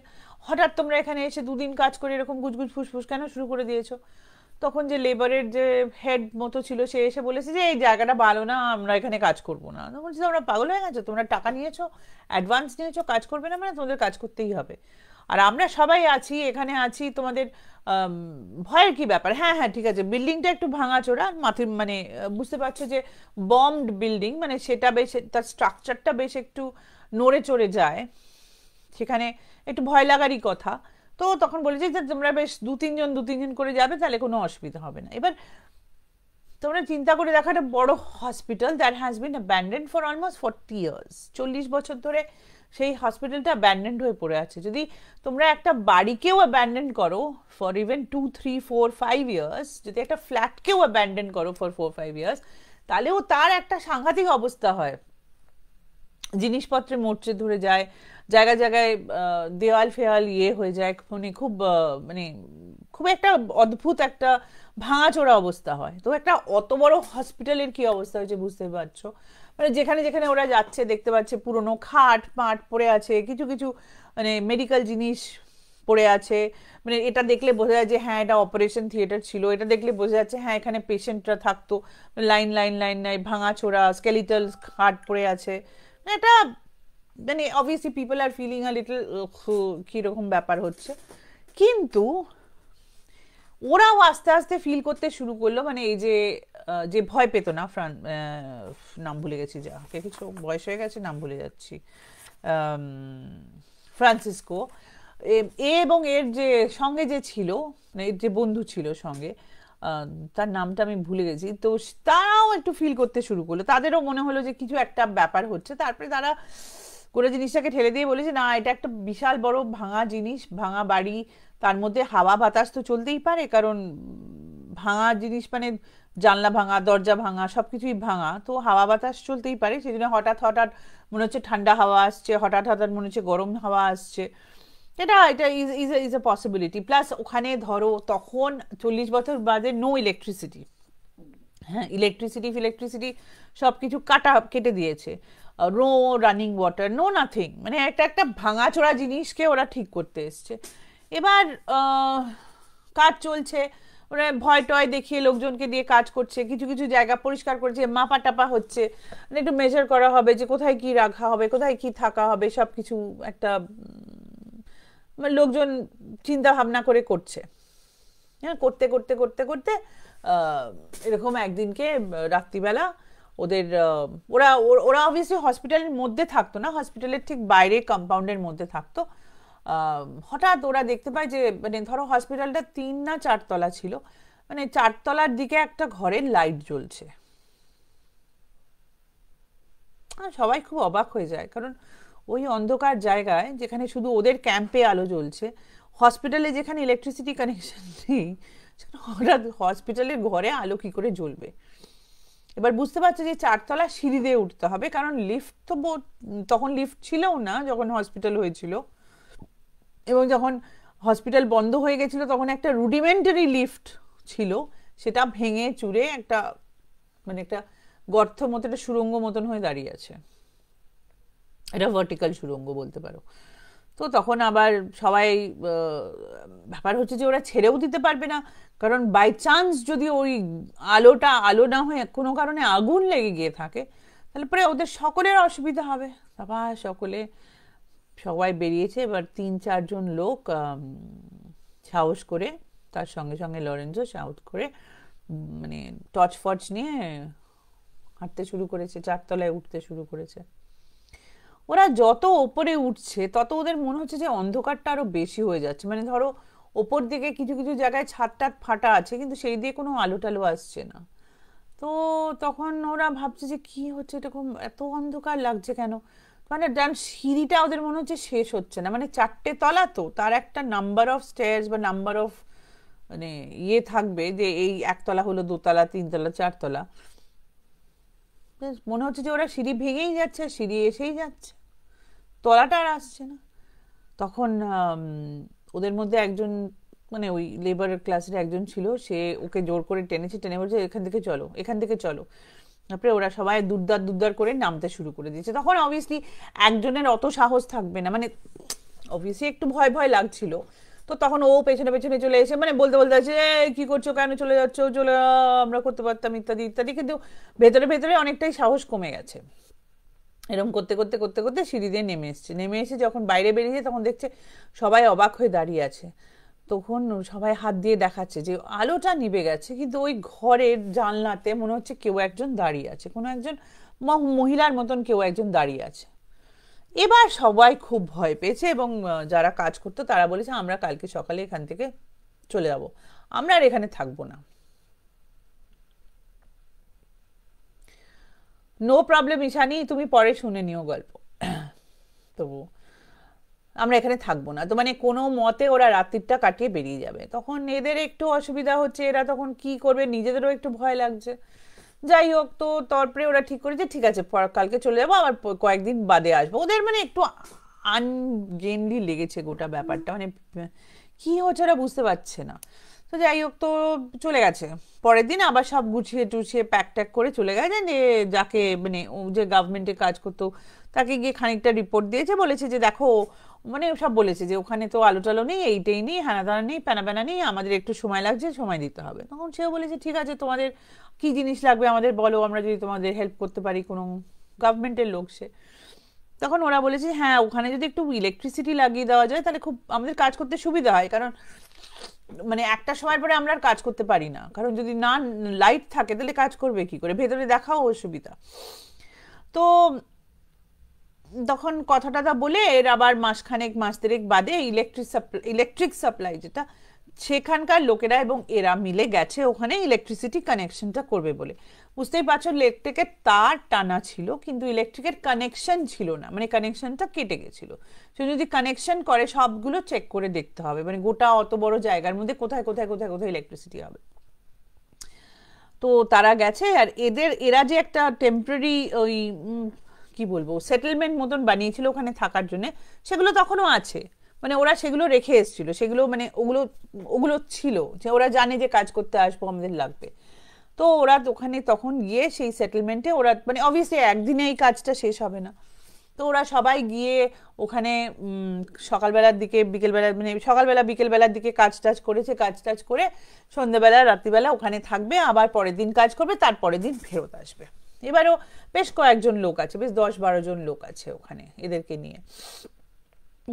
হঠাৎ তোমরা এখানে এসে দুদিন কাজ করে এরকম গুজগুজ ফুসফুস কেন শুরু করে দিয়েছো। তখন যে লেবারের যে হেড মতো ছিল সে এসে বলেছে যে এই জায়গাটা ভালো না, আমরা এখানে কাজ করবো না। তো বলছি তোমরা পাগল হয়ে গেছো, তোমরা টাকা নিয়েছো, অ্যাডভান্স নিয়েছো, কাজ করবে না মানে তোমাদের কাজ করতেই হবে, আর আমরা সবাই আছি এখানে আছি, তোমাদের ভয়ের কি ব্যাপার। হ্যাঁ ঠিক আছে, বিল্ডিংটা একটু ভাঙাচোরা মাথে, মানে বুঝতে পারছো যে বম্বড বিল্ডিং, মানে সেটা বেশ, তার স্ট্রাকচারটা বেশ একটু নড়ে চড়ে যায়, সেখানে একটু ভয় লাগারই কথা। তো তখন বলেছে যে তোমরা বেশ দু তিনজন করে যাবে, তাহলে কোনো অসুবিধা হবে না। এবার তোমরা চিন্তা করে দেখো, একটা বড় hospital that has been abandoned for almost 40 years, 40 বছর ধরে সেই হসপিটালটা অ্যাব্যান্ডেন্ড হয়ে পড়ে আছে। যদি তোমরা একটা বাড়িকেও অ্যাব্যান্ডেন্ড করো ফর ইভেন 2, 3, 4, 5 ইয়ার্স, যদি একটা ফ্ল্যাটকেও অ্যাব্যান্ডেন্ড করো ফর 4, 5 ইয়ার্স, তাহলেও তার একটা সাংঘাতিক অবস্থা হয়, জিনিসপত্রে মরচে ধরে যায়, জায়গায় জায়গায় দেওয়াল ফেয়াল হয়ে যায়, মানে খুব মানে খুব একটা অদ্ভুত একটা ভাঙাচোরা অবস্থা হয়। তো একটা অত বড় হসপিটালের কি অবস্থা হয়েছে বুঝতে পারছো। মানে যেখানে যেখানে ওরা যাচ্ছে দেখতে পাচ্ছে পুরনো খাট পাট পড়ে আছে, কিছু কিছু মানে মেডিকেল জিনিস পড়ে আছে। মানে এটা দেখলে বোঝা যায় যে হ্যাঁ এটা অপারেশন থিয়েটার ছিল, এটা দেখলে বোঝা যাচ্ছে হ্যাঁ এখানে পেশেন্টরা থাকতো। লাইন লাইন লাইন নাই ভাঙাচোরা স্কেলিটাল খাট পড়ে আছে। এটা মানে obviously people are feeling a little কীরকম ব্যাপার হচ্ছে। কিন্তু ওরাও আস্তে আস্তে ফিল করতে শুরু করলো, মানে এই যে যে ভয় পেত না, নাম ভুলে গেছি, যা কে কিছু বয়স হয়ে গেছে নাম ভুলে যাচ্ছি, ফ্রান্সিসকো, এবং এর যে সঙ্গে যে ছিল, মানে এর যে বন্ধু ছিল সঙ্গে, তার নামটা আমি ভুলে গেছি। তো তারাও একটু ফিল করতে শুরু করলো, তাদেরও মনে হলো যে কিছু একটা ব্যাপার হচ্ছে। তারপরে তারা করে জিনিসটাকে ঠেলে দিয়ে বলেছে না এটা একটা বিশাল বড় ভাঙা জিনিস, ভাঙা বাড়ি, তার মধ্যে হাওয়া বাতাস তো চলতেই পারে, কারণ ভাঙা জিনিস মানে জানলা ভাঙা দরজা ভাঙা সবকিছুই ভাঙা, তো হাওয়া বাতাস চলতেই পারে। সেই জন্য হঠাৎ হঠাৎ মনে হচ্ছে ঠান্ডা হাওয়া আসছে, হঠাৎ হঠাৎ মনে হচ্ছে গরম হাওয়া আসছে। এটা এটা ইজ এ পসিবিলিটি। প্লাস ওখানে ধরো তখন 40 বছর বাদে নো ইলেকট্রিসিটি, হ্যাঁ ইলেকট্রিসিটি সব কিছু কেটে দিয়েছে, no running water, no nothing, মানে একটা একটা ভাঙাচোরা জিনিসকে ওরা ঠিক করতে এসছে। এবার কাজ চলছে, ওরা ভয় টয় দেখিয়ে লোকজনকে দিয়ে কাজ করছে, কিছু কিছু জায়গা পরিষ্কার করছে, মাপা টাপা হচ্ছে, মানে একটু মেজার করা হবে যে কোথায় কি রাখা হবে, কোথায় কি থাকা হবে, সব কিছু একটা লোকজন চিন্তা ভাবনা করে করছে। হ্যাঁ করতে করতে করতে করতে এরকম একদিনকে রাত্রিবেলা ওদের ওরা ওরা অবভিয়াসলি হসপিটালের মধ্যে থাকতো না, হসপিটালের ঠিক বাইরে কম্পাউন্ডের মধ্যে থাকতো। হঠাৎ ওরা দেখতে পায় যে মানে ধরো হসপিটালটা 3 না 4 তলা ছিল, মানে 4 তলার দিকে একটা ঘরের লাইট জ্বলছে। সবাই খুব অবাক হয়ে যায়, কারণ ওই অন্ধকার জায়গায় যেখানে শুধু ওদের ক্যাম্পে আলো জ্বলছে, হসপিটালে যেখানে ইলেকট্রিসিটি কানেকশন নেই, হঠাৎ হসপিটালের ঘরে আলো কি করে জ্বলবে। এবার বুঝতে পারছে যে 4 তলা সিঁড়ি দিয়ে উঠতে হবে, কারণ লিফট তো তখন লিফট ছিলও না যখন হসপিটাল হয়েছিল, এবং যখন হসপিটাল বন্ধ হয়ে গেছিল তখন একটা রুডিমেন্টারি লিফট ছিল, সেটা ভেঙে চুরে একটা মানে একটা গর্ত মতো একটা সুড়ঙ্গ মতন হয়ে দাঁড়িয়ে আছে, এটা ভার্টিক্যাল সুড়ঙ্গ বলতে পারো। তো তখন আবার সবাই ব্যাপার হচ্ছে যে ওরা ছেড়েও দিতে পারবে না, কারণ বাই চান্স যদি ওই আলো না হয়ে কোনো কারণে আগুন লেগে গিয়ে থাকে তাহলে পরে ওদের সকলের অসুবিধা হবে। আবার সবাই বেরিয়েছে। এবার 3-4 জন লোক সাহস করে, তার সঙ্গে সঙ্গে লরেন্সো সাহস করে মানে টর্চ ফর্চ নিয়ে হাঁটতে শুরু করেছে, 4 তলায় উঠতে শুরু করেছে। ওরা যত ওপরে উঠছে তত ওদের মনে হচ্ছে যে অন্ধকারটা আরো বেশি হয়ে যাচ্ছে, মানে ধরো ওপর দিকে কিছু কিছু জায়গায় ছাদটা ফাটা আছে কিন্তু সেই দিয়ে কোনো আলো টালো আসছে না। তো তখন ওরা ভাবছে যে কি হচ্ছে, এরকম এত অন্ধকার লাগছে কেন, মানে সিঁড়িটা ওদের মনে হচ্ছে শেষ হচ্ছে না, মানে 4টে তলা, তো তার একটা নাম্বার অফ স্টেয়ার্স বা নাম্বার অফ মানে থাকবে যে এই 1 তলা হলো, 2 তলা, 3 তলা, 4 তলা। মনে হচ্ছে যে ওরা সিঁড়ি ভেঙেই যাচ্ছে, সিঁড়ি এসেই যাচ্ছে, তলাটা আর আসছে না। তখন ওদের মধ্যে একজন মানে ওই লেবার ক্লাসের একজন ছিল, সে ওকে জোর করে টেনে বলছে এখান থেকে চলো, এখান থেকে চলো। তারপরে ওরা সবাই দুদ্দার করে নামতে শুরু করে দিয়েছে। তখন অবভিয়াসলি একজনের অত সাহস থাকবে না, মানে অবভিয়াসলি একটু ভয় ভয় লাগছিল। তো তখন ও পেছনে পেছনে চলে এসে মানে বলতে বলতে আছে কি করছো, কেন চলে যাচ্ছ, চলে আমরা করতে পারতাম, ইত্যাদি ইত্যাদি। কিন্তু ভেতরে ভেতরে অনেকটাই সাহস কমে গেছে। এরকম করতে করতে করতে করতে সিঁড়ি দিয়ে নেমে এসে যখন বাইরে বেরিয়েছে তখন দেখছে সবাই অবাক হয়ে দাঁড়িয়ে আছে। তখন সবাই হাত দিয়ে দেখাচ্ছে যে আলোটা নিভে গেছে, কিন্তু ওই ঘরের জানলাতে মনে হচ্ছে কেউ একজন দাঁড়িয়ে আছে, কোনো একজন মহিলার মতন কেউ একজন দাঁড়িয়ে আছে। এবার সবাই খুব ভয় পেয়েছে, এবং যারা কাজ করতো তারা বলেছে আমরা কালকে সকালে এখান থেকে চলে যাব, আমরা আর এখানে থাকবো না। নো প্রবলেম ঈশানী, তুমি পরে শুনে নিও গল্প। তবু আমরা এখানে থাকবো না, তো মানে কোনো মতে ওরা রাত্রিটা কাটিয়ে বেরিয়ে যাবে। তখন এদের একটু অসুবিধা হচ্ছে, এরা তখন কি করবে, নিজেদেরও একটু ভয় লাগছে। যাই হোক, তো তারপরে ওরা ঠিক করেছে ঠিক আছে কালকে চলে যাবো, আবার কয়েকদিন বাদে আসবো। ওদের মানে একটু আনগেনলি লেগেছে গোটা ব্যাপারটা, মানে কি হচ্ছে ওরা বুঝতে পারছে না। তো যাই হোক, তো চলে গেছে। পরের দিন আবার সব গুছিয়ে টুছিয়ে প্যাক ট্যাক করে চলে গেছে, যে যাকে মানে ও যে গভর্নমেন্টে কাজ করতো তাকে গিয়ে খানিকটা রিপোর্ট দিয়েছে, বলেছে যে দেখো, মানে সব বলেছে যে ওখানে তো আলো টালো নেই, এইটাই নেই, হ্যানা দানা নেই, প্যানা প্যানা নেই, আমাদের একটু সময় লাগছে, সময় দিতে হবে। তখন সেও বলেছে ঠিক আছে, তোমাদের কি জিনিস লাগবে আমাদের বলো, আমরা যদি তোমাদের হেল্প করতে পারি, কোনো গভর্নমেন্টের লোক সে। তখন ওরা বলেছে হ্যাঁ, ওখানে যদি একটু ইলেকট্রিসিটি লাগিয়ে দেওয়া যায় তাহলে খুব আমাদের কাজ করতে সুবিধা হয়, কারণ মানে একটা সময় পরে আমরা আর কাজ করতে পারি না, কারণ যদি না লাইট থাকে তাহলে কাজ করবে কি করে, ভেতরে দেখাও অসুবিধা। তো তখন কথাটা বলে এর আবার মাসখানেক মাস দেড়েক বাদে ইলেকট্রিক সাপ্লাই যেটা, সেখানকার লোকেরা এবং এরা মিলে গেছে ওখানে ইলেকট্রিসিটি কানেকশনটা করবে বলে। বুঝতেই পারছো, ইলেকট্রিকের তার টানা ছিল কিন্তু ইলেকট্রিকের কানেকশন ছিল না, মানে কানেকশনটা কেটে গেছিল। সে যদি কানেকশন করে সবগুলো চেক করে দেখতে হবে, মানে গোটা অত বড় জায়গার মধ্যে কোথায় কোথায় কোথায় কোথায় ইলেকট্রিসিটি হবে। তো তারা গেছে, আর এরা যে একটা টেম্পোরারি ওই কি বলবো সেটেলমেন্ট মতন বানিয়েছিল ওখানে থাকার জন্য, সেগুলো তখনও আছে, মানে ওরা সেগুলো রেখে এসেছিল, সেগুলো মানে ওগুলো ওগুলো ছিল, যে ওরা জানে যে কাজ করতে আসবো আমাদের লাগবে। তো ওরা ওখানে তখন গিয়ে সেই সেটেলমেন্টে ওরা মানে অবভিয়াসলি একদিনে এই কাজটা শেষ হবে না। তো ওরা সবাই গিয়ে ওখানে সকালবেলার দিকে বিকেলবেলা, মানে সকালবেলা বিকেলবেলার দিকে কাজ টাজ করেছে, কাজ টাজ করে সন্ধ্যেবেলা রাত্রিবেলা ওখানে থাকবে, আবার পরের দিন কাজ করবে, তারপরের দিন ফেরত আসবে। এবারও বেশ কয়েকজন লোক আছে, বেশ 10-12 জন লোক আছে ওখানে এদেরকে নিয়ে।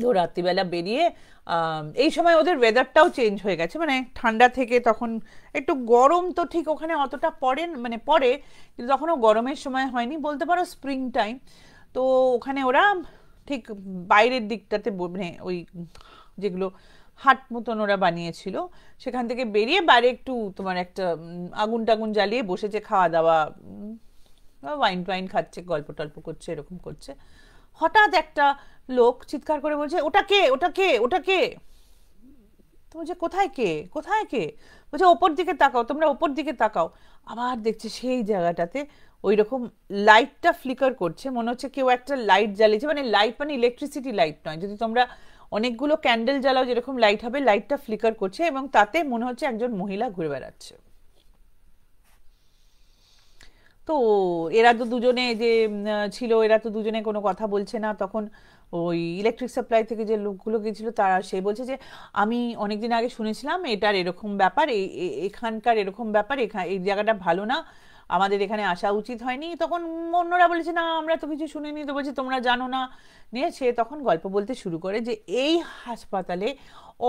তো রাত্রিবেলা বেরিয়ে এই সময় ওদের ওয়েদারটাও চেঞ্জ হয়ে গেছে, মানে ঠান্ডা থেকে তখন একটু গরম, তো ঠিক ওখানে অতটা পড়ে মানে পড়ে, কিন্তু তখনও গরমের সময় হয়নি, বলতে পারো স্প্রিং টাইম। তো ওখানে ওরা ঠিক বাইরের দিকটাতে মানে ওই যেগুলো হাট মতন ওরা বানিয়েছিল সেখান থেকে বেরিয়ে বাইরে একটু তোমার একটা আগুন টাগুন জ্বালিয়ে বসেছে, খাওয়া দাওয়া, ওয়াইন টাইন খাচ্ছে, গল্প টল্প করছে, এরকম করছে। হঠাৎ একটা লোক চিৎকার করে বলছে ওটা কে, ওটা কে, ওটা কে। তো বলছে কোথায় কে, কোথায় কে? বলছে ওপর দিকে তাকাও, তোমরা ওপর দিকে তাকাও। আবার দেখছে সেই জায়গাটাতে ওই রকম লাইটটা ফ্লিকার করছে, মনে হচ্ছে কেউ একটা লাইট জ্বালিয়েছে, মানে লাইট মানে ইলেকট্রিসিটি লাইট নয়, যদি তোমরা অনেকগুলো ক্যান্ডেল জ্বালাও যেরকম লাইট হবে, লাইটটা ফ্লিকার করছে এবং তাতে মনে হচ্ছে একজন মহিলা ঘুরে বেড়াচ্ছে। তো এরা তো দুজনে যে ছিল, এরা তো দুজনে কোনো কথা বলছে না। তখন ওই ইলেকট্রিক সাপ্লাই থেকে যে লোকগুলো গেছিল তারা সে বলছে যে আমি অনেকদিন আগে শুনেছিলাম এটার এরকম ব্যাপার, এখানকার এরকম ব্যাপার, এই জায়গাটা ভালো না, আমাদের এখানে আসা উচিত হয়নি। তখন অন্যরা বলেছে না আমরা তো কিছু শুনিনি। তো বলছে তোমরা জানো না। নিয়ে সে তখন গল্প বলতে শুরু করে যে এই হাসপাতালে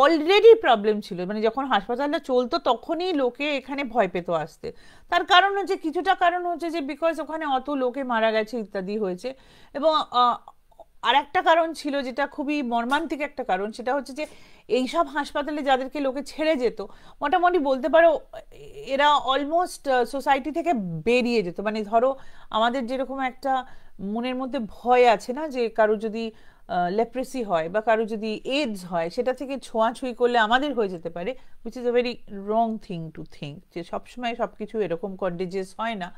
অলরেডি প্রবলেম ছিল, মানে যখন হাসপাতালটা চলতো তখনই লোকে এখানে ভয় পেত আসতে। তার কারণ হচ্ছে, কিছুটা কারণ হচ্ছে যে বিকজ ওখানে অত লোকে মারা গেছে ইত্যাদি হয়েছে, এবং আর একটা কারণ ছিল যেটা খুবই মর্মান্তিক একটা কারণ, সেটা হচ্ছে যে এইসব হাসপাতালে যাদেরকে লোকে ছেড়ে যেত, মোটামুটি বলতে পারো এরা অলমোস্ট সোসাইটি থেকে বেরিয়ে যেত। মানে ধরো আমাদের যেরকম একটা মনের মধ্যে ভয় আছে না, যে কারো যদি লেপ্রেসি হয় বা কারো যদি এইডস হয়, সেটা থেকে ছোঁয়াছুঁই করলে আমাদের হয়ে যেতে পারে, which is a very wrong thing to think, যে সবসময় সব কিছু এরকম কন্টেজিয়াস হয় না।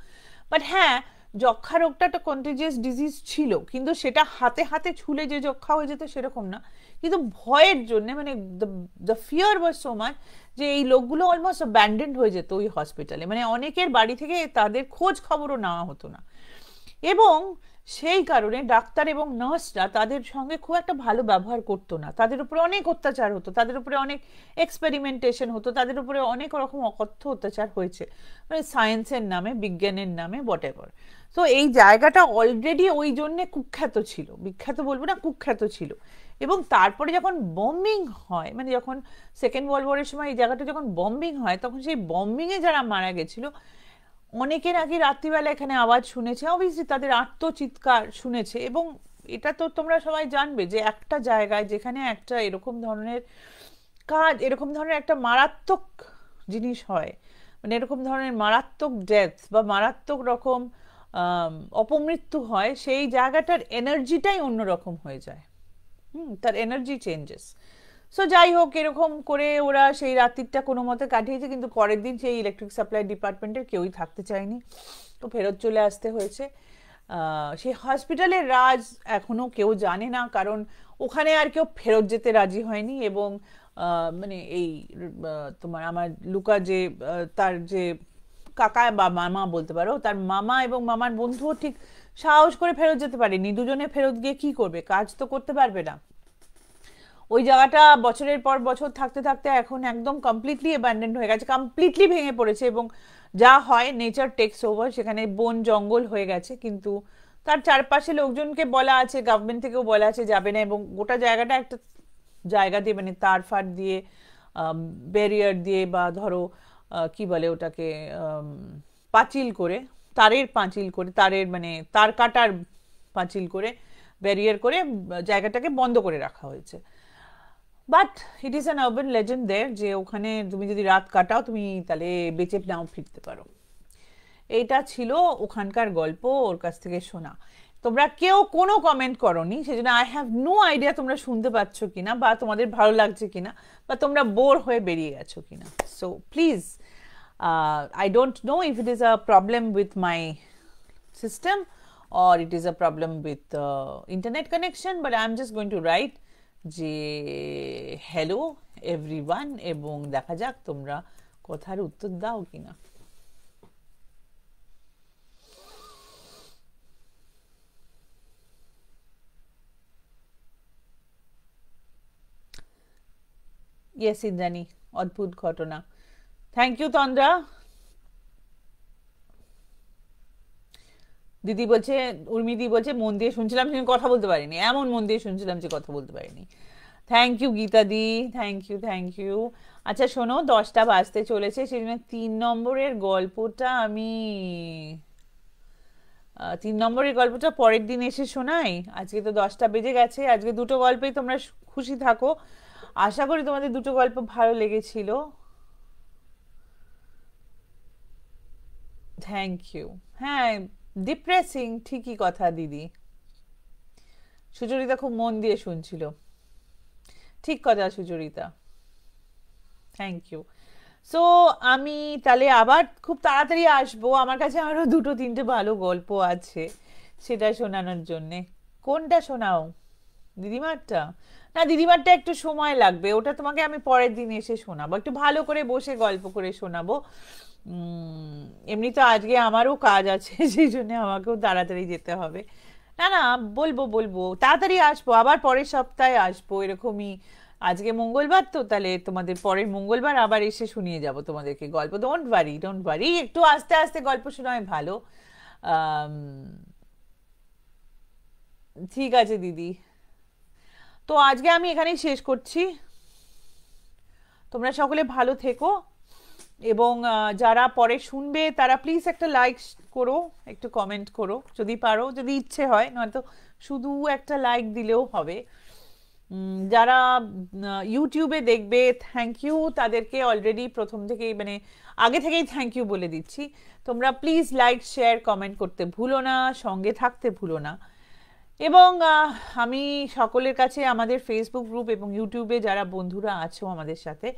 বাট হ্যাঁ, যক্ষা রোগটা একটা কন্টেজিয়াস ডিজিজ ছিল, কিন্তু সেটা হাতে হাতে ছুলে যে যক্ষা হয়ে যেত সেরকম না। কিন্তু ভয়ের জন্য, মানে the fear was so much, যে এই লোকগুলো অলমোস্ট অ্যাবান্ডেন্ড হয়ে যেত ওই হসপিটালে, মানে অনেকের বাড়ি থেকে তাদের খোঁজ খবরও নেওয়া হতো না। এবং সেই কারণে ডাক্তার এবং নার্সরা তাদের সঙ্গে খুব একটা ভালো ব্যবহার করতো না, তাদের উপরে অনেক অত্যাচার হতো, তাদের উপরে অনেক এক্সপেরিমেন্টেশন হতো, তাদের উপরে অনেক রকম অকথ্য অত্যাচার হয়েছে, মানে সায়েন্সের নামে, বিজ্ঞানের নামে, হোয়াট এভার। তো এই জায়গাটা অলরেডি ওই জন্যে কুখ্যাত ছিল, বিখ্যাত বলবো না, কুখ্যাত ছিল। এবং তারপরে যখন বম্বিং হয়, মানে যখন সেকেন্ড ওয়ার্ল্ড ওয়ারের সময় এই জায়গাটা যখন বম্বিং হয়, তখন সেই বম্বিংয়ে যারা মারা গেছিল, অনেকের আগে রাত্রিবেলা এখানে আওয়াজ শুনেছে, অবভিয়াসলি তাদের আত্মচিৎকার শুনেছে। এবং এটা তো তোমরা সবাই জানবে যে একটা জায়গায় যেখানে একটা এরকম ধরনের কাজ, এরকম ধরনের একটা মারাত্মক জিনিস হয়, মানে এরকম ধরনের মারাত্মক ডেথ বা মারাত্মক রকম অপমৃত্যু হয়, সেই জায়গাটার এনার্জিটাই অন্যরকম হয়ে যায়। তার এনার্জি চেঞ্জেস। সো যাই হোক, এরকম করে ওরা সেই রাত্রিটা কোনো মতে কাটিয়েছে, কিন্তু পরের দিন সেই ইলেকট্রিক সাপ্লাই ডিপার্টমেন্টের কেউই থাকতে চায়নি, তো ফেরত চলে আসতে হয়েছে। সেই হসপিটালের রাজ এখনো কেউ জানে না, কারণ ওখানে আর কেউ ফেরত যেতে রাজি হয়নি। এবং মানে এই তোমার আমার লুকা যে তার যে কাকা বা মামা বলতে পারো, তার মামা এবং মামার বন্ধুও ঠিক সাহস করে ফেরত যেতে পারেনি। দুজনে ফেরত গিয়ে কি করবে, কাজ তো করতে পারবে না। ওই জায়গাটা বছরের পর বছর থাকতে থাকতে এখন একদম কমপ্লিটলি অ্যাবান্ডেন্ড হয়ে গেছে, কমপ্লিটলি ভেঙে পড়েছে। এবং যা হয় নেচার টেক্স ওভার, সেখানে বন জঙ্গল হয়ে গেছে। কিন্তু তার চারপাশে লোকজনকে বলা আছে, গভর্নমেন্ট থেকেও বলা আছে যাবে না। এবং গোটা জায়গাটা একটা জায়গা দিয়ে মানে তার ফার দিয়ে, ব্যারিয়ার দিয়ে, বা ধরো কি বলে ওটাকে, পাঁচিল করে, তারের পাঁচিল করে, তারের মানে তার কাটার পাঁচিল করে, ব্যারিয়ার করে জায়গাটাকে বন্ধ করে রাখা হয়েছে। But it is an urban legend there, যে ওখানে তুমি যদি রাত কাটাও তুমি তাহলে বেঁচে নাও ফিরতে পারো। এইটা ছিল ওখানকার গল্প, ওর কাছ থেকে শোনা। তোমরা কেউ কোনো কমেন্ট করোনি, সেজন্য আই হ্যাভ নো আইডিয়া তোমরা শুনতে পাচ্ছ কিনা, বা তোমাদের ভালো লাগছে কিনা, বা তোমরা বোর হয়ে বেরিয়ে গেছো কিনা। So please, I don't know if it is a problem with my system or it is a problem with internet connection, but I am just going to write যে hello everyone, এবং দেখা যাক তোমরা কথার উত্তর দাও কিনা। ইয়েস ইন্দ্রাণী, অদ্ভুত ঘটনা। থ্যাংক ইউ তন্দ্রা। দিদি বলছে, উর্মিদি বলছে মন দিয়ে শুনছিলাম, কিন্তু কথা বলতে পারিনি, এমন মন দিয়ে শুনছিলাম যে কথা বলতে পারিনি। Thank you Geeta di, thank you, thank you. আচ্ছা শোনো, 10টা বাজতে চলেছে, সেই জন্য 3 নম্বরের গল্পটা আমি 3 নম্বরের গল্পটা পরের দিন এসে শোনাই। আজকে তো 10টা বেজে গেছে। আজকে দুটো গল্পেই তোমরা খুশি থাকো। আশা করি তোমাদের দুটো গল্প ভালো লেগেছিল। Thank you. হ্যাঁ, ডিপ্রেসিং, ঠিকই কথা দিদি। সুচরিতা খুব মন দিয়ে শুনছিল, ঠিক কথা সুচরিতা। Thank you. সো আমি তাহলে আবার খুব তাড়াতাড়ি আসবো। আমার কাছে আরও 2-3টে ভালো গল্প আছে সেটা শোনানোর জন্যে। কোনটা শোনাও? দিদিমারটা? না, দিদিমারটা একটু সময় লাগবে, ওটা তোমাকে আমি পরের দিন এসে শোনাবো, একটু ভালো করে বসে গল্প করে শোনাবো। এমনি তো আজকে আমারও কাজ আছে, সেই জন্য আমাকেও তাড়াতাড়ি যেতে হবে। না না, বলবো বলবো, তাড়াতাড়ি আসবো, আবার পরের সপ্তাহে আসবো এরকমই। আজকে মঙ্গলবার তো, তাহলে তোমাদের পরের মঙ্গলবার আবার এসে শুনিয়ে যাব তোমাদেরকে গল্প। ডোন্ট ওয়ারি, ডোন্ট ওয়ারি, একটু আস্তে আস্তে গল্প শোনায় ভালো। ঠিক আছে দিদি, তো আজকে আমি এখানেই শেষ করছি। তোমরা সকলে ভালো থেকো, এবং যারা পরে শুনবে তারা প্লিজ একটা লাইক করো, একটু কমেন্ট করো যদি পারো, যদি ইচ্ছে হয়, নয়তো শুধু একটা লাইক দিলেও হবে। যারা ইউটিউবে দেখবে, থ্যাংক ইউ তাদেরকে অলরেডি প্রথম থেকেই, মানে আগে থেকেই থ্যাংক ইউ বলে দিচ্ছি। তোমরা প্লিজ লাইক, শেয়ার, কমেন্ট করতে ভুলো না, সঙ্গে থাকতে ভুলো না। এবং আমি সকলের কাছে, আমাদের ফেসবুক গ্রুপ এবং ইউটিউবে যারা বন্ধুরা আছো আমাদের সাথে,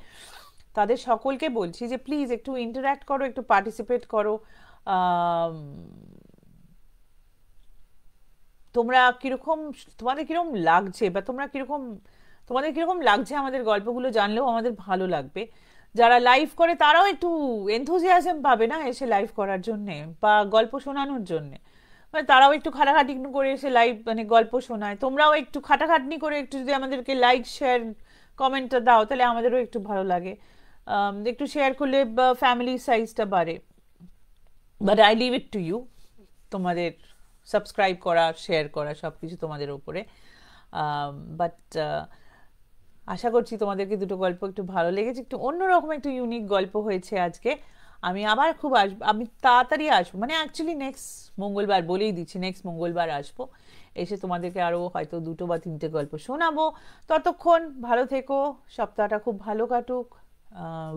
তাদের সকলকে বলছি যে প্লিজ একটু ইন্টারঅ্যাক্ট করো, একটু পার্টিসিপেট করো। তোমরা কিরকম, তোমাদের কিরকম লাগছে, বা তোমাদের কিরকম লাগছে আমাদের গল্পগুলো জানলেও আমাদের ভালো লাগবে। যারা লাইভ করে তারাও একটু এনথুজিয়াজম পাবে না এসে লাইভ করার জন্যে, বা গল্প শোনানোর জন্যে। মানে তারাও একটু খাটাখাটি করে এসে লাইভ মানে গল্প শোনায়, তোমরাও একটু খাটাখাটনি করে একটু যদি আমাদেরকে লাইক, শেয়ার, কমেন্টটা দাও, তাহলে আমাদেরও একটু ভালো লাগে। একটু শেয়ার করলে ফ্যামিলি সাইজটা বাড়ে। But I leave it to you, তোমাদের সাবস্ক্রাইব করা, শেয়ার করা, সব কিছু তোমাদের উপরে। বাট আশা করছি তোমাদেরকে দুটো গল্প একটু ভালো লেগেছে, একটু অন্যরকম, একটু ইউনিক গল্প হয়েছে আজকে। আমি আবার খুব আসবো, আমি তাড়াতাড়ি আসবো, মানে অ্যাকচুয়ালি নেক্সট মঙ্গলবার বলেই দিচ্ছি, নেক্সট মঙ্গলবার আসবো, এসে তোমাদেরকে আরও হয়তো 2 বা 3টে গল্প শোনাবো। ততক্ষণ ভালো থেকো, সপ্তাহটা খুব ভালো কাটুক,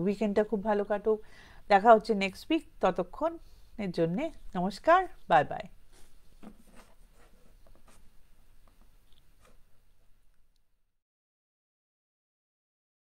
উইকেন্ডটা খুব ভালো কাটুক। দেখা হচ্ছে নেক্সট উইক, ততক্ষণ এর জন্যে নমস্কার, বাই বাই।